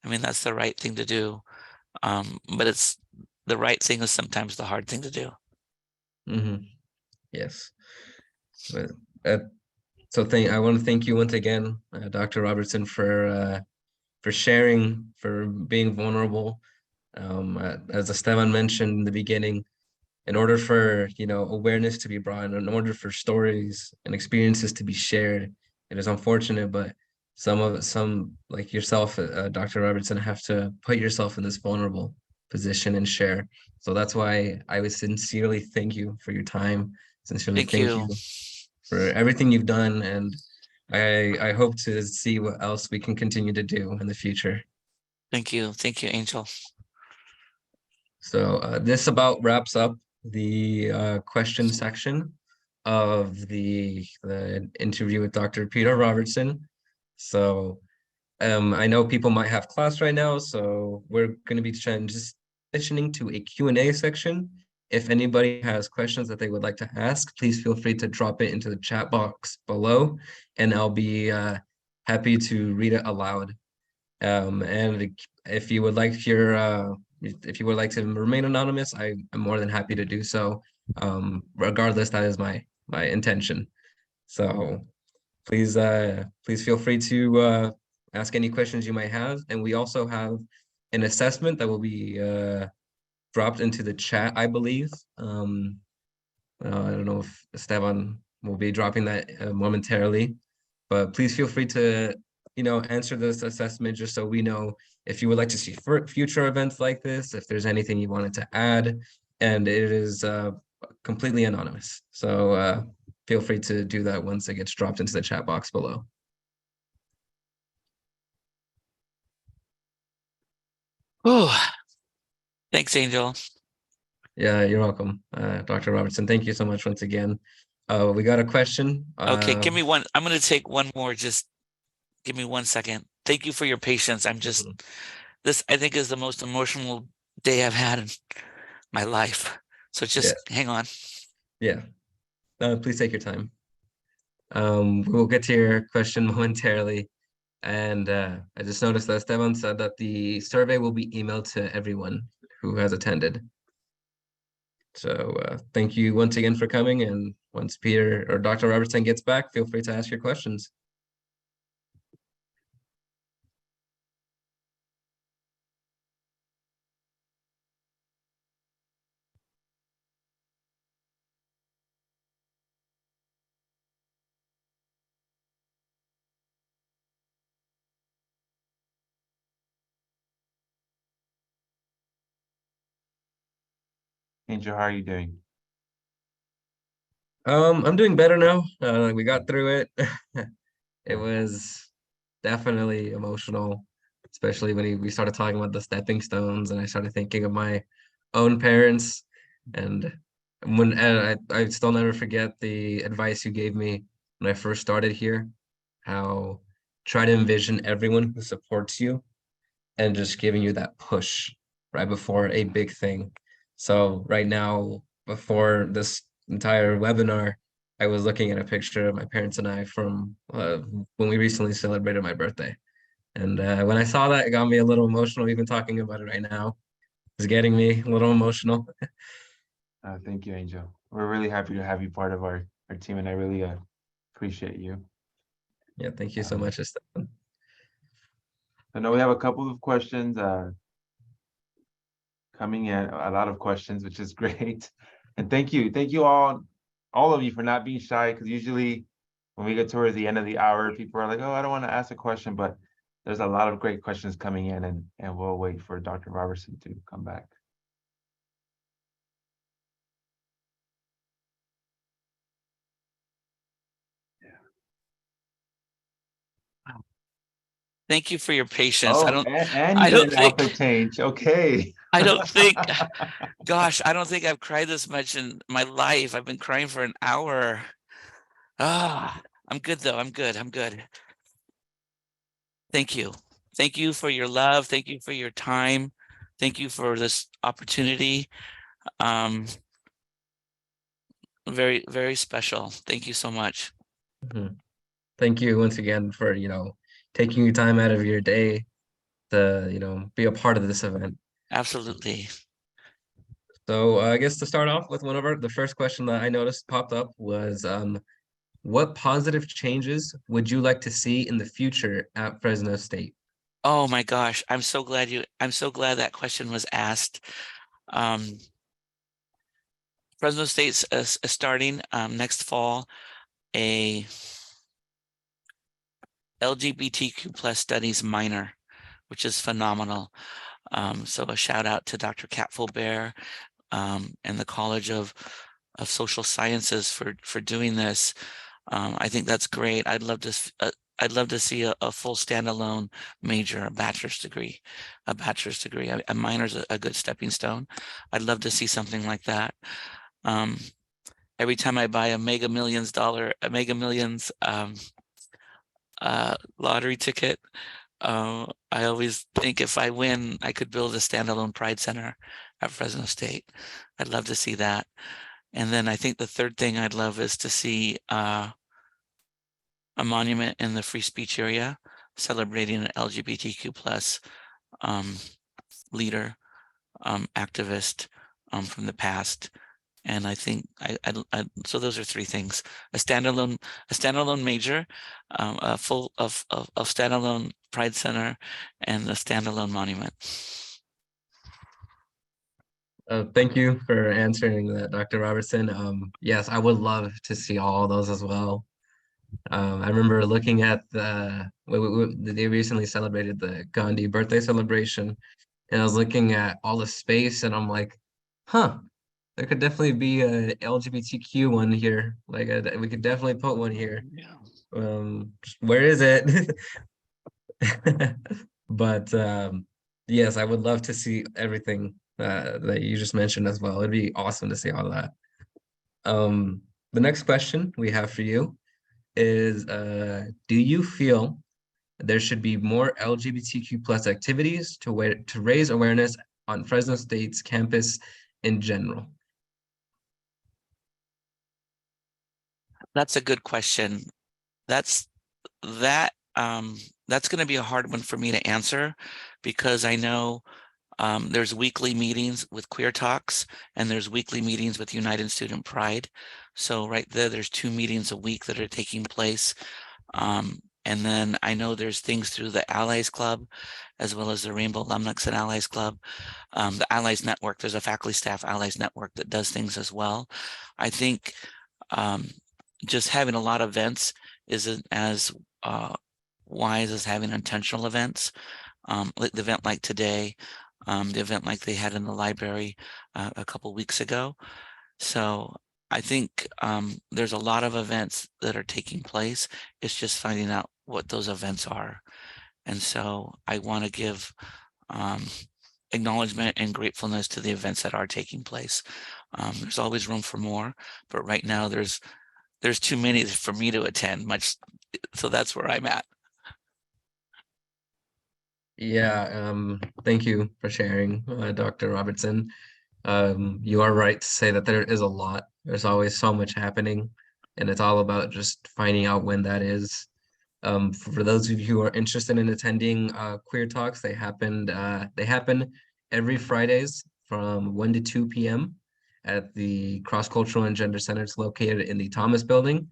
I mean, that's the right thing to do. But it's the right thing is sometimes the hard thing to do. Yes. But I want to thank you once again, Dr. Robertson, for sharing, for being vulnerable. As Esteban mentioned in the beginning, in order for awareness to be brought, in order for stories and experiences to be shared, it is unfortunate, but some like yourself, Dr. Robertson, have to put yourself in this vulnerable position and share. So that's why I would sincerely thank you for your time. Sincerely Thank thank you. you for everything you've done, and I hope to see what else we can continue to do in the future. Thank you. Thank you, Angel. So this about wraps up the question section of the interview with Dr. Peter Robertson. So I know people might have class right now, so we're going to be transitioning to a Q&A section. If anybody has questions that they would like to ask, please feel free to drop it into the chat box below, and I'll be happy to read it aloud. And if you would like to remain anonymous, I'm more than happy to do so. Regardless, that is my intention. So please feel free to ask any questions you might have. And we also have an assessment that will be dropped into the chat, I believe. I don't know if Esteban will be dropping that momentarily, but please feel free to answer this assessment just so we know if you would like to see future events like this, if there's anything you wanted to add, and it is completely anonymous. So feel free to do that once it gets dropped into the chat box below. Oh, thanks, Angel. Yeah, you're welcome, Dr. Robertson. Thank you so much once again. We got a question. Okay, give me one. I'm going to take one more. Just give me 1 second. Thank you for your patience. This I think is the most emotional day I've had in my life. So just hang on. Yeah. Please take your time. We'll get to your question momentarily. And I just noticed that Esteban said that the survey will be emailed to everyone who has attended. So thank you once again for coming. And once Peter or Dr. Robertson gets back, feel free to ask your questions. Angel, how are you doing? I'm doing better now. We got through it. It was definitely emotional, especially when we started talking about the stepping stones, and I started thinking of my own parents. And I still never forget the advice you gave me when I first started here, how try to envision everyone who supports you and just giving you that push right before a big thing. So right now, before this entire webinar, I was looking at a picture of my parents and I from when we recently celebrated my birthday. And when I saw that, it got me a little emotional. Even talking about it right now is getting me a little emotional. Thank you, Angel. We're really happy to have you part of our team, and I really appreciate you. Yeah, thank you so much, Esteban. I know we have a couple of questions coming in, a lot of questions, which is great. And thank you all of you for not being shy, because usually when we get towards the end of the hour, people are like, oh, I don't want to ask a question, but there's a lot of great questions coming in, and we'll wait for Dr. Robertson to come back. Thank you for your patience. Oh, and you I get don't an think, outfit change. Okay. I don't think, gosh, I don't think I've cried this much in my life. I've been crying for an hour. Ah, I'm good though. I'm good. I'm good. Thank you. Thank you for your love. Thank you for your time. Thank you for this opportunity. Um, very, very special. Thank you so much. Mhm. Thank you once again for, taking your time out of your day to, be a part of this event. Absolutely. So I guess to start off with the first question that I noticed popped up was, what positive changes would you like to see in the future at Fresno State? Oh my gosh. I'm so glad that question was asked. Um, Fresno State's starting next fall a LGBTQ plus studies minor, which is phenomenal. So a shout out to Dr. Kat Bear and the College of Social Sciences for doing this. I think that's great. I'd love to see a full standalone major, a bachelor's degree. A minor's a good stepping stone. I'd love to see something like that. Um, every time I buy a Mega Millions lottery ticket, I always think if I win, I could build a standalone Pride Center at Fresno State. I'd love to see that. And then I think the third thing I'd love is to see a monument in the free speech area celebrating an LGBTQ plus leader, activist from the past. And I think so those are three things: a standalone major, a full of standalone Pride Center, and a standalone monument. Thank you for answering that, Dr. Robertson. Yes, I would love to see all those as well. I remember looking at they recently celebrated the Gandhi birthday celebration, and I was looking at all the space, and I'm like, huh, there could definitely be a LGBTQ one here. Like, we could definitely put one here. Yeah. Where is it? But yes, I would love to see everything that you just mentioned as well. It'd be awesome to see all that. The next question we have for you is, do you feel there should be more LGBTQ plus activities to raise awareness on Fresno State's campus in general? That's a good question. That's going to be a hard one for me to answer because I know there's weekly meetings with Queer Talks and there's weekly meetings with United Student Pride. So right there's 2 meetings a week that are taking place. And then I know there's things through the Allies Club, as well as the Rainbow Alumnus and Allies Club, the Allies Network. There's a faculty staff Allies Network that does things as well. I think just having a lot of events isn't as wise as having intentional events. Like the event like today, the event like they had in the library a couple weeks ago. So I think there's a lot of events that are taking place. It's just finding out what those events are. And so I want to give acknowledgement and gratefulness to the events that are taking place. There's always room for more, but right now there's too many for me to attend much. So that's where I'm at. Yeah, thank you for sharing, Dr. Robertson. You are right to say that there is a lot. There's always so much happening, and it's all about just finding out when that is. For those of you who are interested in attending Queer Talks, they happen every Fridays from 1 to 2 p.m. at the Cross Cultural and Gender Center. It's located in the Thomas Building.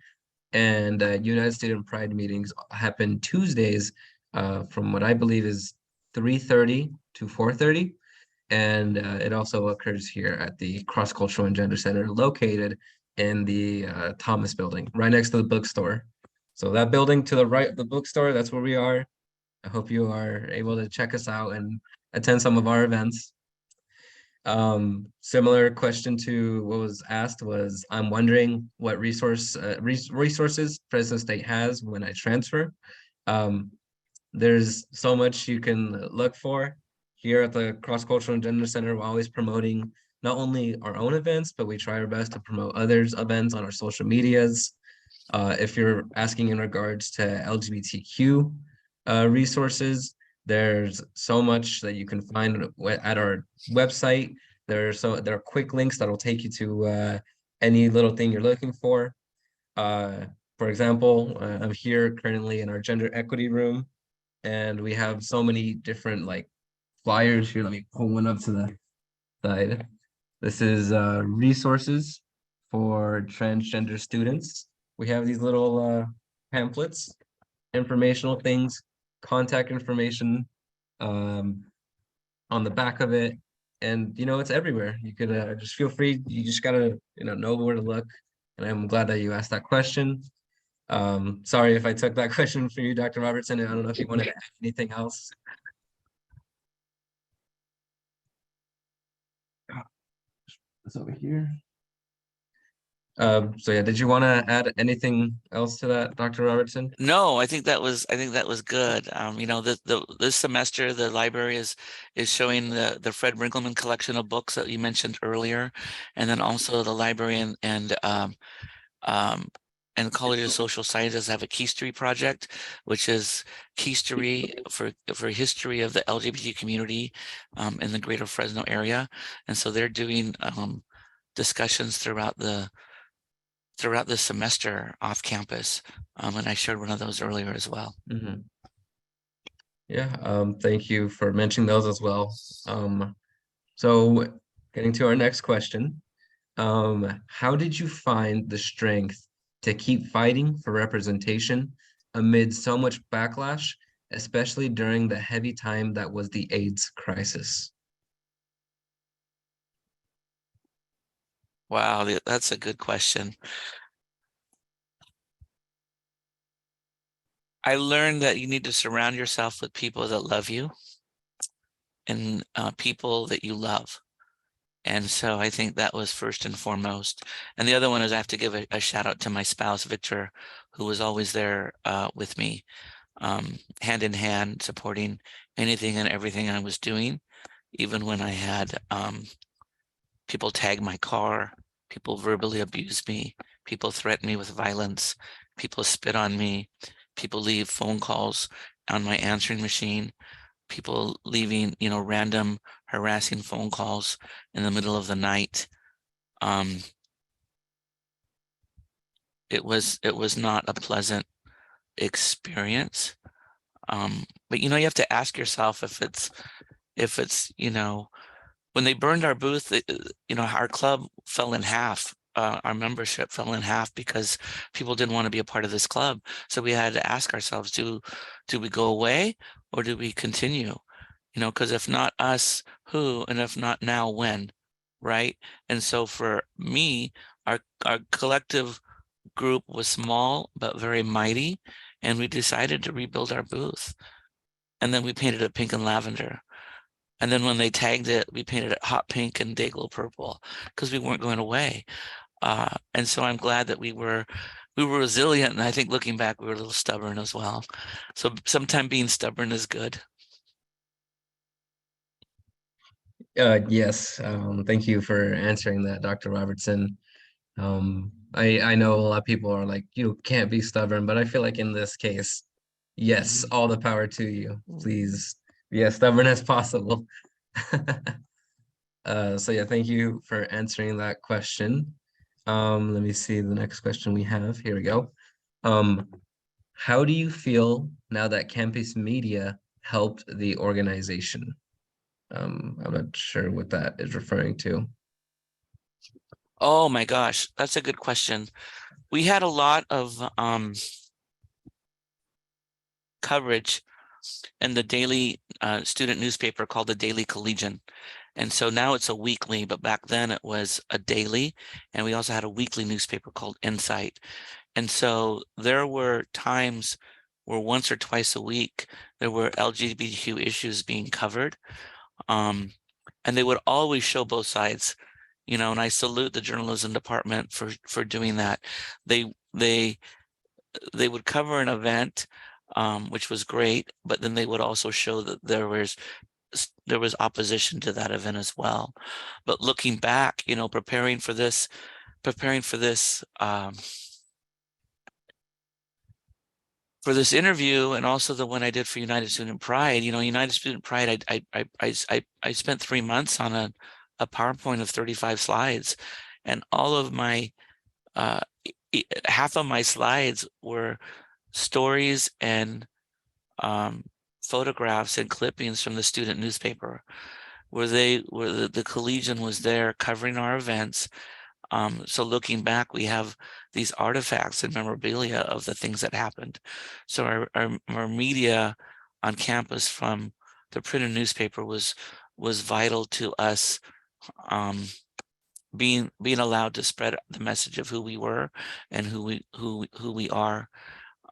And United Student Pride meetings happen Tuesdays from what I believe is 3:30 to 4:30. And it also occurs here at the Cross Cultural and Gender Center located in the Thomas Building, right next to the bookstore. So that building to the right of the bookstore, that's where we are. I hope you are able to check us out and attend some of our events. Similar question to what was asked was, I'm wondering what resources Fresno State has when I transfer. There's so much you can look for. Here at the Cross Cultural and Gender Center, we're always promoting not only our own events, but we try our best to promote others' events on our social medias. If you're asking in regards to LGBTQ resources, there's so much that you can find at our website. There are quick links that'll take you to any little thing you're looking for. For example, I'm here currently in our gender equity room, and we have so many different like flyers here. Let me pull one up to the side. This is resources for transgender students. We have these little pamphlets, informational things, contact information on the back of it. And, it's everywhere. You could just feel free. You just gotta, know where to look. And I'm glad that you asked that question. Sorry if I took that question for you, Dr. Robertson. I don't know if you wanted to add anything else. It's over here. So yeah, did you want to add anything else to that, Dr. Robertson? No, I think that was good. This semester the library is showing the Fred Rinkelman collection of books that you mentioned earlier, and then also the library and College of Social Sciences have a Keistery project, which is Keistery for history of the LGBT community in the greater Fresno area, and so they're doing discussions throughout the semester off campus, and I shared one of those earlier as well. Mm-hmm. Yeah, thank you for mentioning those as well. So getting to our next question, how did you find the strength to keep fighting for representation amid so much backlash, especially during the heavy time that was the AIDS crisis? Wow, that's a good question. I learned that you need to surround yourself with people that love you and people that you love. And so I think that was first and foremost. And the other one is I have to give a shout out to my spouse, Victor, who was always there with me, hand in hand, supporting anything and everything I was doing, even when I had people tag my car, people verbally abuse me, people threaten me with violence, people spit on me, people leave phone calls on my answering machine, people leaving, random harassing phone calls in the middle of the night. It was not a pleasant experience. But you have to ask yourself if it's when they burned our booth, our club fell in half. Our membership fell in half because people didn't want to be a part of this club. So we had to ask ourselves, do we go away or do we continue? Because if not us, who? And if not now, when? Right? And so for me, our collective group was small but very mighty, and we decided to rebuild our booth. And then we painted it pink and lavender. And then when they tagged it, we painted it hot pink and dayglow purple because we weren't going away. And so I'm glad that we were resilient. And I think looking back, we were a little stubborn as well. So sometimes being stubborn is good. Yes, thank you for answering that, Dr. Robertson. I know a lot of people are like, you can't be stubborn, but I feel like in this case, yes, all the power to you. Please be as stubborn as possible. So yeah, thank you for answering that question. Let me see the next question we have. Here we go. How do you feel now that campus media helped the organization? I'm not sure what that is referring to. Oh my gosh, that's a good question. We had a lot of coverage in the daily student newspaper called the Daily Collegian. And so now it's a weekly, but back then it was a daily. And we also had a weekly newspaper called Insight. And so there were times where once or twice a week, there were LGBTQ issues being covered. And they would always show both sides, and I salute the journalism department for doing that. They would cover an event, which was great, but then they would also show that there was opposition to that event as well. But looking back, preparing for this interview, and also the one I did for United Student Pride, United Student Pride, I spent 3 months on a PowerPoint of 35 slides, and all of my half of my slides were stories and photographs and clippings from the student newspaper, where the Collegian was there covering our events. So looking back, we have these artifacts and memorabilia of the things that happened. So our media on campus from the printed newspaper was vital to us being allowed to spread the message of who we were and who we are.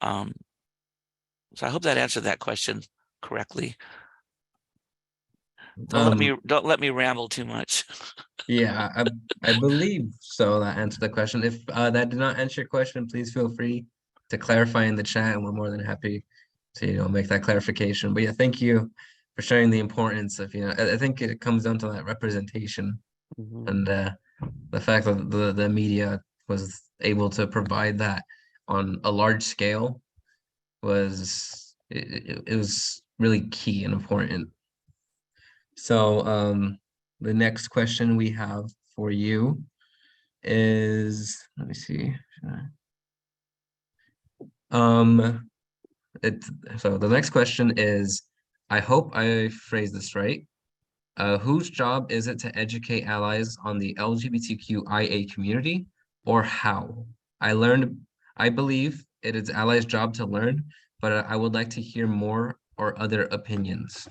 So I hope that answered that question correctly. Don't let me ramble too much. Yeah, I believe so. That answered the question. If that did not answer your question, please feel free to clarify in the chat, and we're more than happy to make that clarification. But yeah, thank you for sharing the importance of I think it comes down to that representation and the fact that the media was able to provide that on a large scale was it was really key and important. So the next question we have for you is, let me see. So the next question is, I hope I phrased this right. Whose job is it to educate allies on the LGBTQIA community, or how? I believe it is allies' job to learn, but I would like to hear more or other opinions.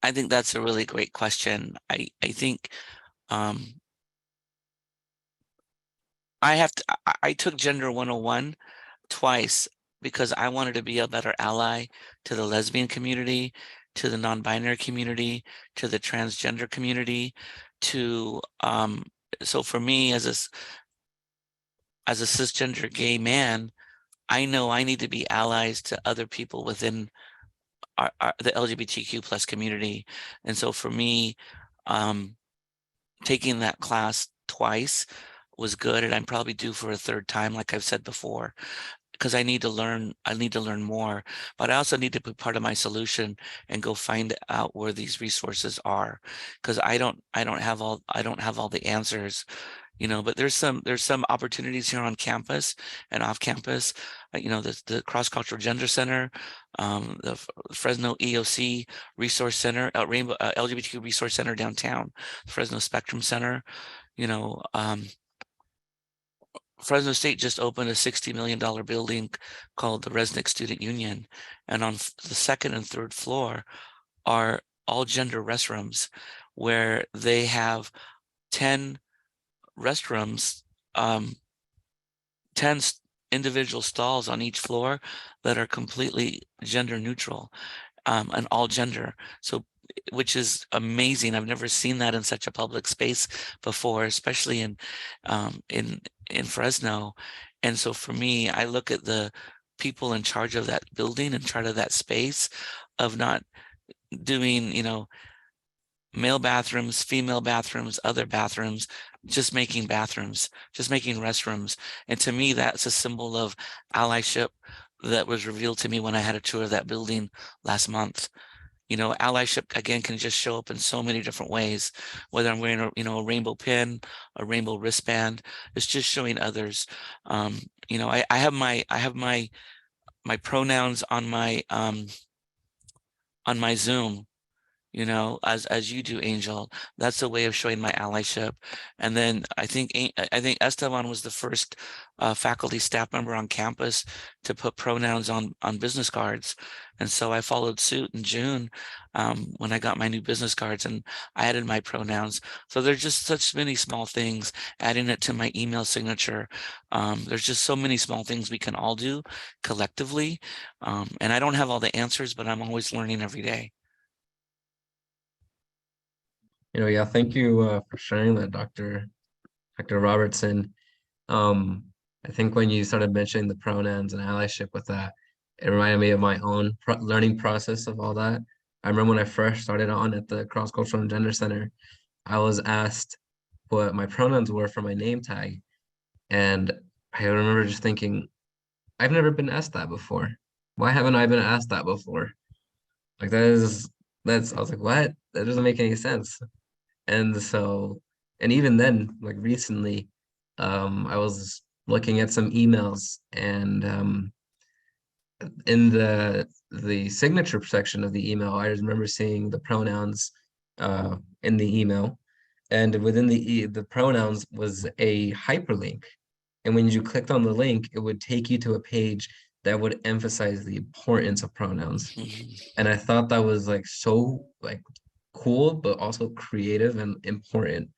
I think that's a really great question. I think I took Gender 101 twice because I wanted to be a better ally to the lesbian community, to the non-binary community, to the transgender community, so for me as a cisgender gay man, I know I need to be allies to other people within the LGBTQ plus community. And so for me, taking that class twice was good, and I'm probably due for a third time, like I've said before, because I need to learn more, but I also need to be part of my solution and go find out where these resources are, because I don't have all the answers, but there's some opportunities here on campus and off campus. The Cross-Cultural Gender Center, the Fresno EOC Resource Center, Rainbow LGBTQ Resource Center downtown, Fresno Spectrum Center. Fresno State just opened a $60 million building called the Resnick Student Union, and on the second and third floor are all gender restrooms, where they have 10 restrooms, 10 individual stalls on each floor that are completely gender neutral, and all gender. So, which is amazing. I've never seen that in such a public space before, especially in Fresno. And so for me, I look at the people in charge of that building, in charge of that space, of not doing, male bathrooms, female bathrooms, other bathrooms, just making bathrooms, just making restrooms. And to me, that's a symbol of allyship that was revealed to me when I had a tour of that building last month. Allyship, again, can just show up in so many different ways, whether I'm wearing a rainbow pin, a rainbow wristband. It's just showing others. I have my pronouns on my Zoom, you know, as you do, Angel. That's a way of showing my allyship. And then I think Esteban was the first faculty staff member on campus to put pronouns on business cards. And so I followed suit in June when I got my new business cards, and I added my pronouns. So there's just such many small things, adding it to my email signature. There's just so many small things we can all do collectively. And I don't have all the answers, but I'm always learning every day. Yeah, thank you for sharing that, Dr. Robertson. I think when you started mentioning the pronouns and allyship with that, it reminded me of my own learning process of all that. I remember when I first started on at the Cross Cultural and Gender Center, I was asked what my pronouns were for my name tag. And I remember just thinking, I've never been asked that before. Why haven't I been asked that before? Like I was like, what? That doesn't make any sense. And so, and even then, like recently, I was looking at some emails, and in the signature section of the email, I remember seeing the pronouns in the email, and within the pronouns was a hyperlink. And when you clicked on the link, it would take you to a page that would emphasize the importance of pronouns. And I thought that was like so like cool, but also creative and important.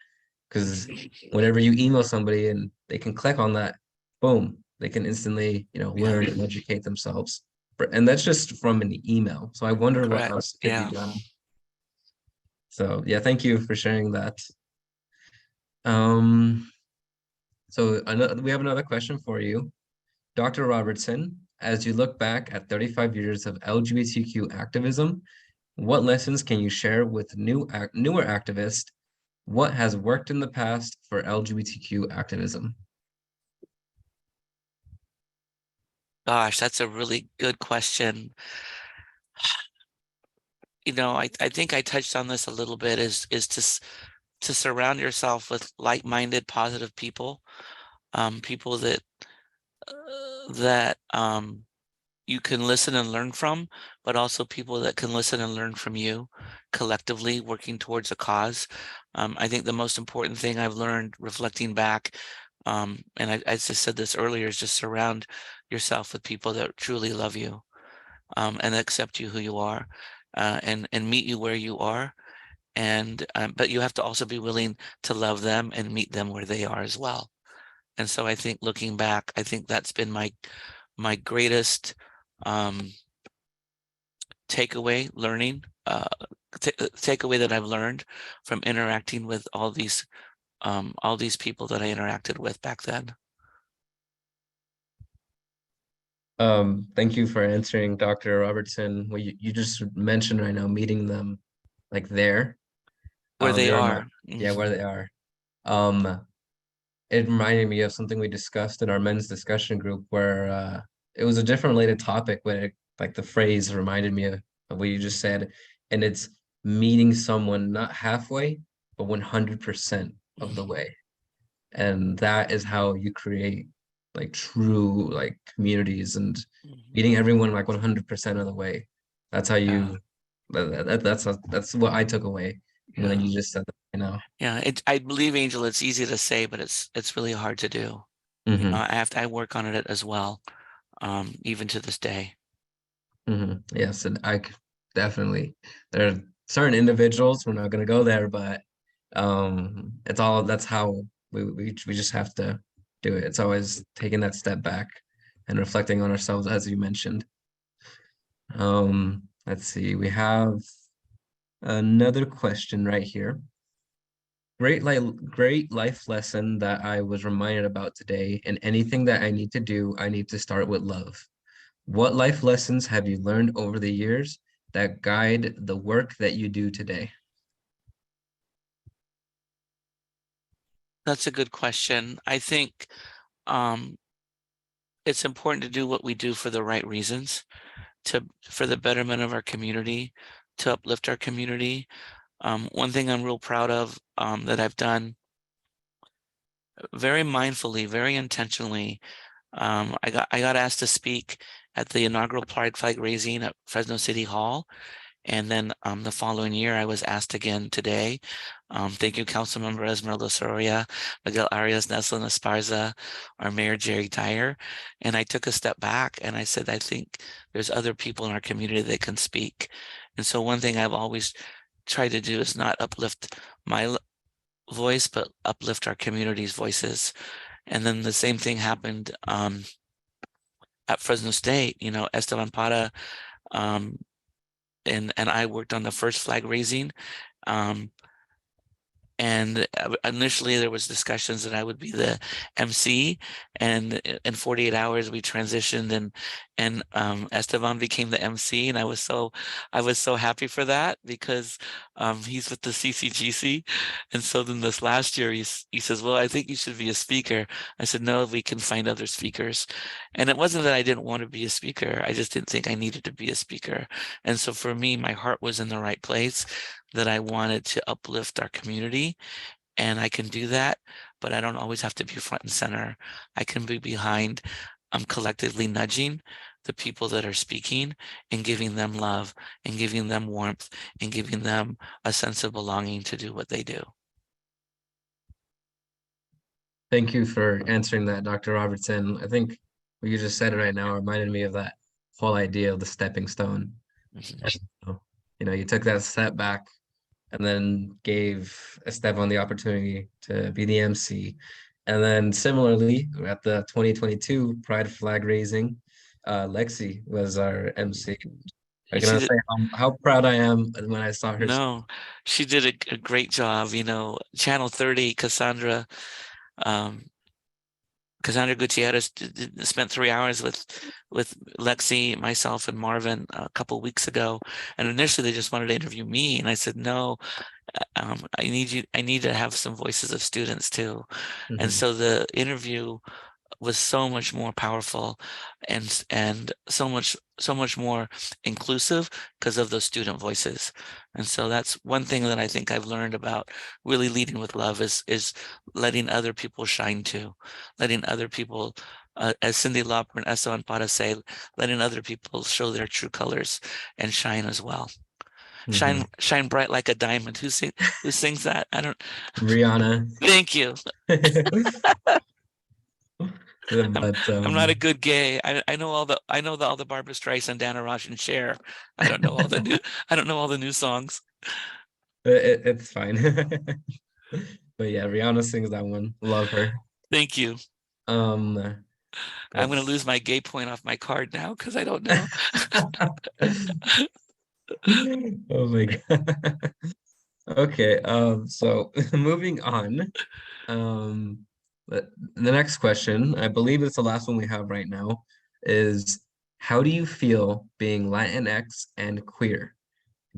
Because whenever you email somebody and they can click on that, boom, they can instantly, learn and educate themselves. And that's just from an email. So I wonder what Correct. else could Yeah. be done. So yeah, thank you for sharing that. So we have another question for you. Dr. Robertson, as you look back at 35 years of LGBTQ activism, what lessons can you share with newer activists? What has worked in the past for LGBTQ activism? Gosh, that's a really good question. I think I touched on this a little bit, is to surround yourself with like-minded, positive people, people that you can listen and learn from, but also people that can listen and learn from you, collectively working towards a cause. I think the most important thing I've learned reflecting back, and I just said this earlier, is just surround yourself with people that truly love you, and accept you who you are, and meet you where you are. And but you have to also be willing to love them and meet them where they are as well. And so I think, looking back, I think that's been my greatest takeaway learning, takeaway that I've learned from interacting with all these people that I interacted with back then. Thank you for answering, Dr. Robertson. Well, you just mentioned right now meeting them like there. Where they They're are. yeah, where Mhm. they are. It reminded me of something we discussed in our men's discussion group where it was a different related topic, but like the phrase reminded me of what you just said. And it's meeting someone not halfway, but 100% of the way. And that is how you create like true like communities, and Mhm. meeting everyone like 100% of the way. That's how Yeah, you that's what I took away when yeah, you just said that. yeah. I believe, Angel, it's easy to say, but it's really hard to do. Hmm. I work on it as well, even to this day. Yes, and definitely, there are certain individuals, we're not going to go there, but that's how we just have to do it. It's always taking that step back and reflecting on ourselves, as you mentioned. Let's see, we have another question right here. Great life lesson that I was reminded about today. And anything that I need to do, I need to start with love. What life lessons have you learned over the years that guide the work that you do today? That's a good question. I think um, it's important to do what we do for the right reasons, for the betterment of our community, to uplift our community. One thing I'm real proud of, that I've done very mindfully, very intentionally. I got asked to speak at the inaugural Pride flag raising at Fresno City Hall, And then the following year, I was asked again today. Thank you, Councilmember Esmeralda Soria, Miguel Arias, Neslin Esparza, our Mayor Jerry Dyer. And I took a step back and I said, I think there's other people in our community that can speak. And so one thing I've always tried to do is not uplift my voice, but uplift our community's voices. And then the same thing happened at Fresno State. Esteban Para and I worked on the first flag raising. And initially there was discussions that I would be the MC, and in 48 hours we transitioned, and Esteban became the MC, and I was so happy for that, because he's with the CCGC. And so then this last year he says, well, I think you should be a speaker. I said, no, we can find other speakers. And it wasn't that I didn't want to be a speaker, I just didn't think I needed to be a speaker. And so for me, my heart was in the right place, that I wanted to uplift our community, and I can do that, but I don't always have to be front and center. I can be behind, collectively nudging the people that are speaking and giving them love and giving them warmth and giving them a sense of belonging to do what they do. Thank you for answering that, Dr. Robertson. I think what you just said right now reminded me of that whole idea of the stepping stone. Mhm. You took that step back and then gave Esteban the opportunity to be the MC. And then similarly, at the 2022 Pride flag raising, Lexi was our MC. I She cannot did, say how proud I am when I saw her. no, she did a great job. Channel 30, um, Cassandra Gutierrez spent 3 hours with Lexi, myself, and Marvin a couple weeks ago. And initially they just wanted to interview me, and I said, no, I need to have some voices of students too. And Mhm. so the interview was so much more powerful and so much more inclusive because of those student voices. And so that's one thing that I think I've learned about really leading with love is letting other people shine too, letting other people, as Cindy Lauper and Esteban Para say, letting other people show their true colors and shine as well. Mhm. Shine bright like a diamond. Who sings that? I don't. Rihanna. Thank you. But I'm not a good gay. I know all the Barbara Streisand, Dana Ross, and Cher. I don't know all the new I don't know all the new songs. it's fine. But yeah, Rihanna sings that one. Love her. Thank you. Um, I'm gonna let's lose my gay point off my card now because I don't know. Oh my God. Okay, so moving on. The next question, I believe it's the last one we have right now, is how do you feel being Latinx and queer?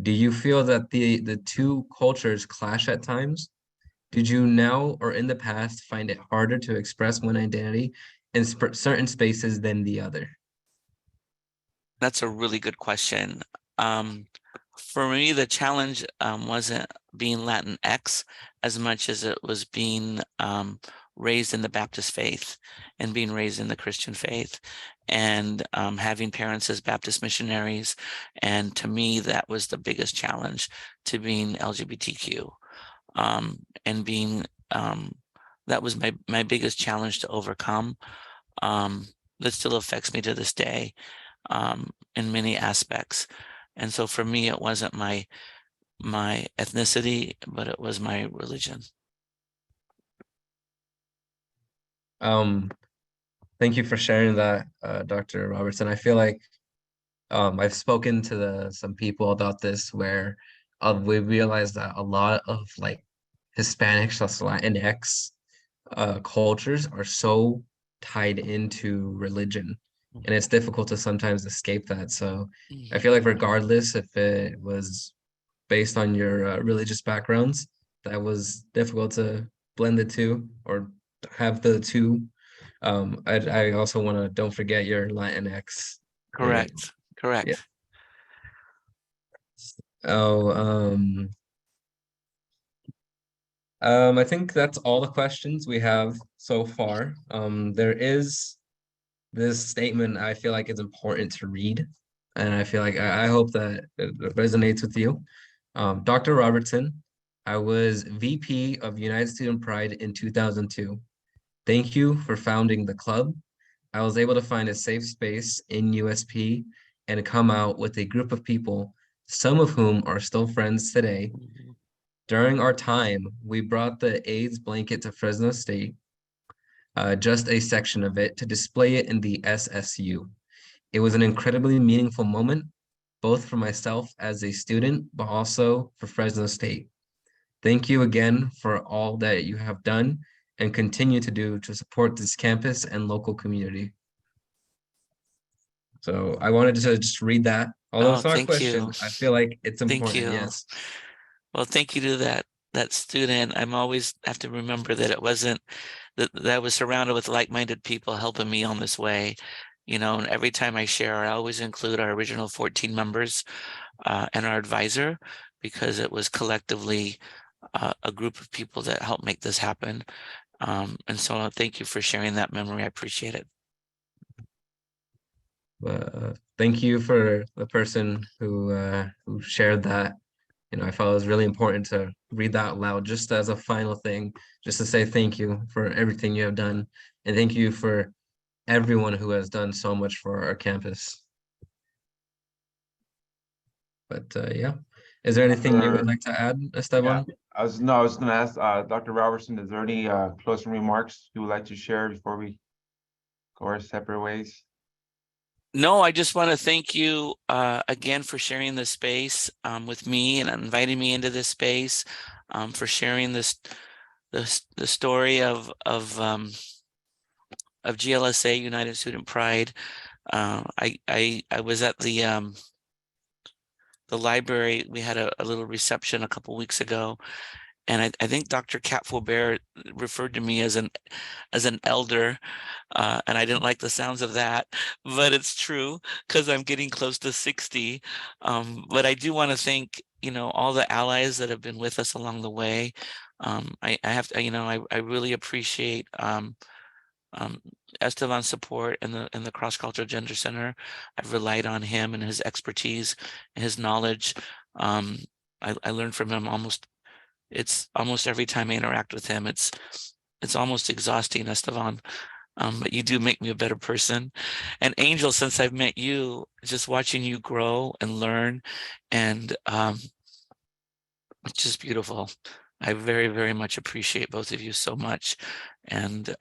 Do you feel that the two cultures clash at times? Did you now or in the past find it harder to express one identity in certain spaces than the other? That's a really good question. For me, the challenge wasn't being Latinx as much as it was being raised in the Baptist faith and being raised in the Christian faith, and having parents as Baptist missionaries. And to me, that was the biggest challenge to being LGBTQ, and being that was my biggest challenge to overcome. That still affects me to this day, in many aspects. And so for me, it wasn't my ethnicity, but it was my religion. Thank you for sharing that, Dr. Robertson. I feel like I've spoken to some people about this where we realized that a lot of like Hispanics, that's Latinx cultures are so tied into religion, and it's difficult to sometimes escape that. So I feel like regardless if it was based on your religious backgrounds, that was difficult to blend the two or have the two. I also want to don't forget your Latinx. Correct. Yeah. Correct. Oh, I think that's all the questions we have so far. There is this statement I feel like is important to read. and I feel like I hope that it resonates with you. Dr. Robertson, I was VP of United Student Pride in 2002. Thank you for founding the club. I was able to find a safe space in USP and come out with a group of people, some of whom are still friends today. During our time, we brought the AIDS blanket to Fresno State, just a section of it, to display it in the SSU. It was an incredibly meaningful moment, both for myself as a student, but also for Fresno State. Thank you again for all that you have done and continue to do to support this campus and local community. So I wanted to just read that. Although Oh, it's not a thank you. question, I feel like it's Thank important, you. yes. Well, thank you to that student. I'm always have to remember that it wasn't that I was surrounded with like-minded people helping me on this way. You know, and every time I share, I always include our original 14 members and our advisor, because it was collectively a group of people that helped make this happen. And so thank you for sharing that memory. I appreciate it. Thank you for the person who shared that. You know, I felt it was really important to read that out loud, just as a final thing, just to say thank you for everything you have done, and thank you for everyone who has done so much for our campus. But yeah, is there anything you would like to add, Esteban? I was gonna ask Dr. Robertson, is there any closing remarks you would like to share before we go our separate ways? No, I just want to thank you again for sharing this space with me and inviting me into this space, for sharing the story of GLSA United Student Pride. I was at the library. We had a little reception a couple weeks ago, and I think Dr. Kat Faubert referred to me as an elder, and I didn't like the sounds of that, but it's true because I'm getting close to 60. But I do want to thank, you know, all the allies that have been with us along the way. I have to, you know, I really appreciate Esteban's support in the Cross Cultural Gender Center. I've relied on him and his expertise and his knowledge. I learned from him it's almost every time I interact with him, it's almost exhausting, Esteban. But you do make me a better person. And Angel, since I've met you, just watching you grow and learn, and it's just beautiful. I very, very much appreciate both of you so much. And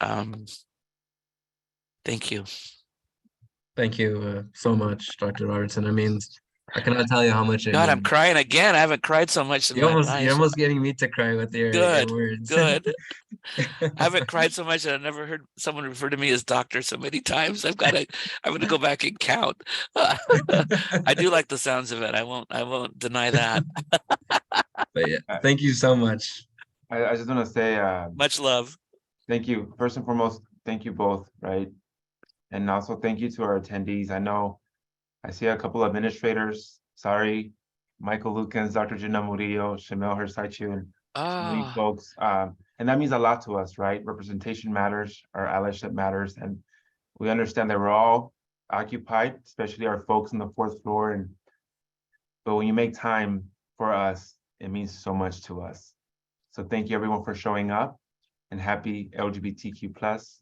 thank you. Thank you so much, Dr. Robertson. I mean, I cannot tell you how much it God, I'm means. crying again. I haven't cried so much in my You're life. almost getting me to cry with your Good, words. good. I haven't cried so much that I've never heard someone refer to me as doctor so many times. I'm gonna go back and count. I do like the sounds of it. I won't deny that. But yeah, I, thank you so much. I just want to say Much love. thank you. First and foremost, thank you both, right? And also thank you to our attendees. I know I see a couple of administrators. Sorry, Michael Lukens, Dr. Gina Murillo, Shamel Hersaichu, and many Ah, folks. And that means a lot to us, right? Representation matters, our allyship matters, and we understand that we're all occupied, especially our folks on the fourth floor. But when you make time for us, it means so much to us. So thank you everyone for showing up, and happy LGBTQ plus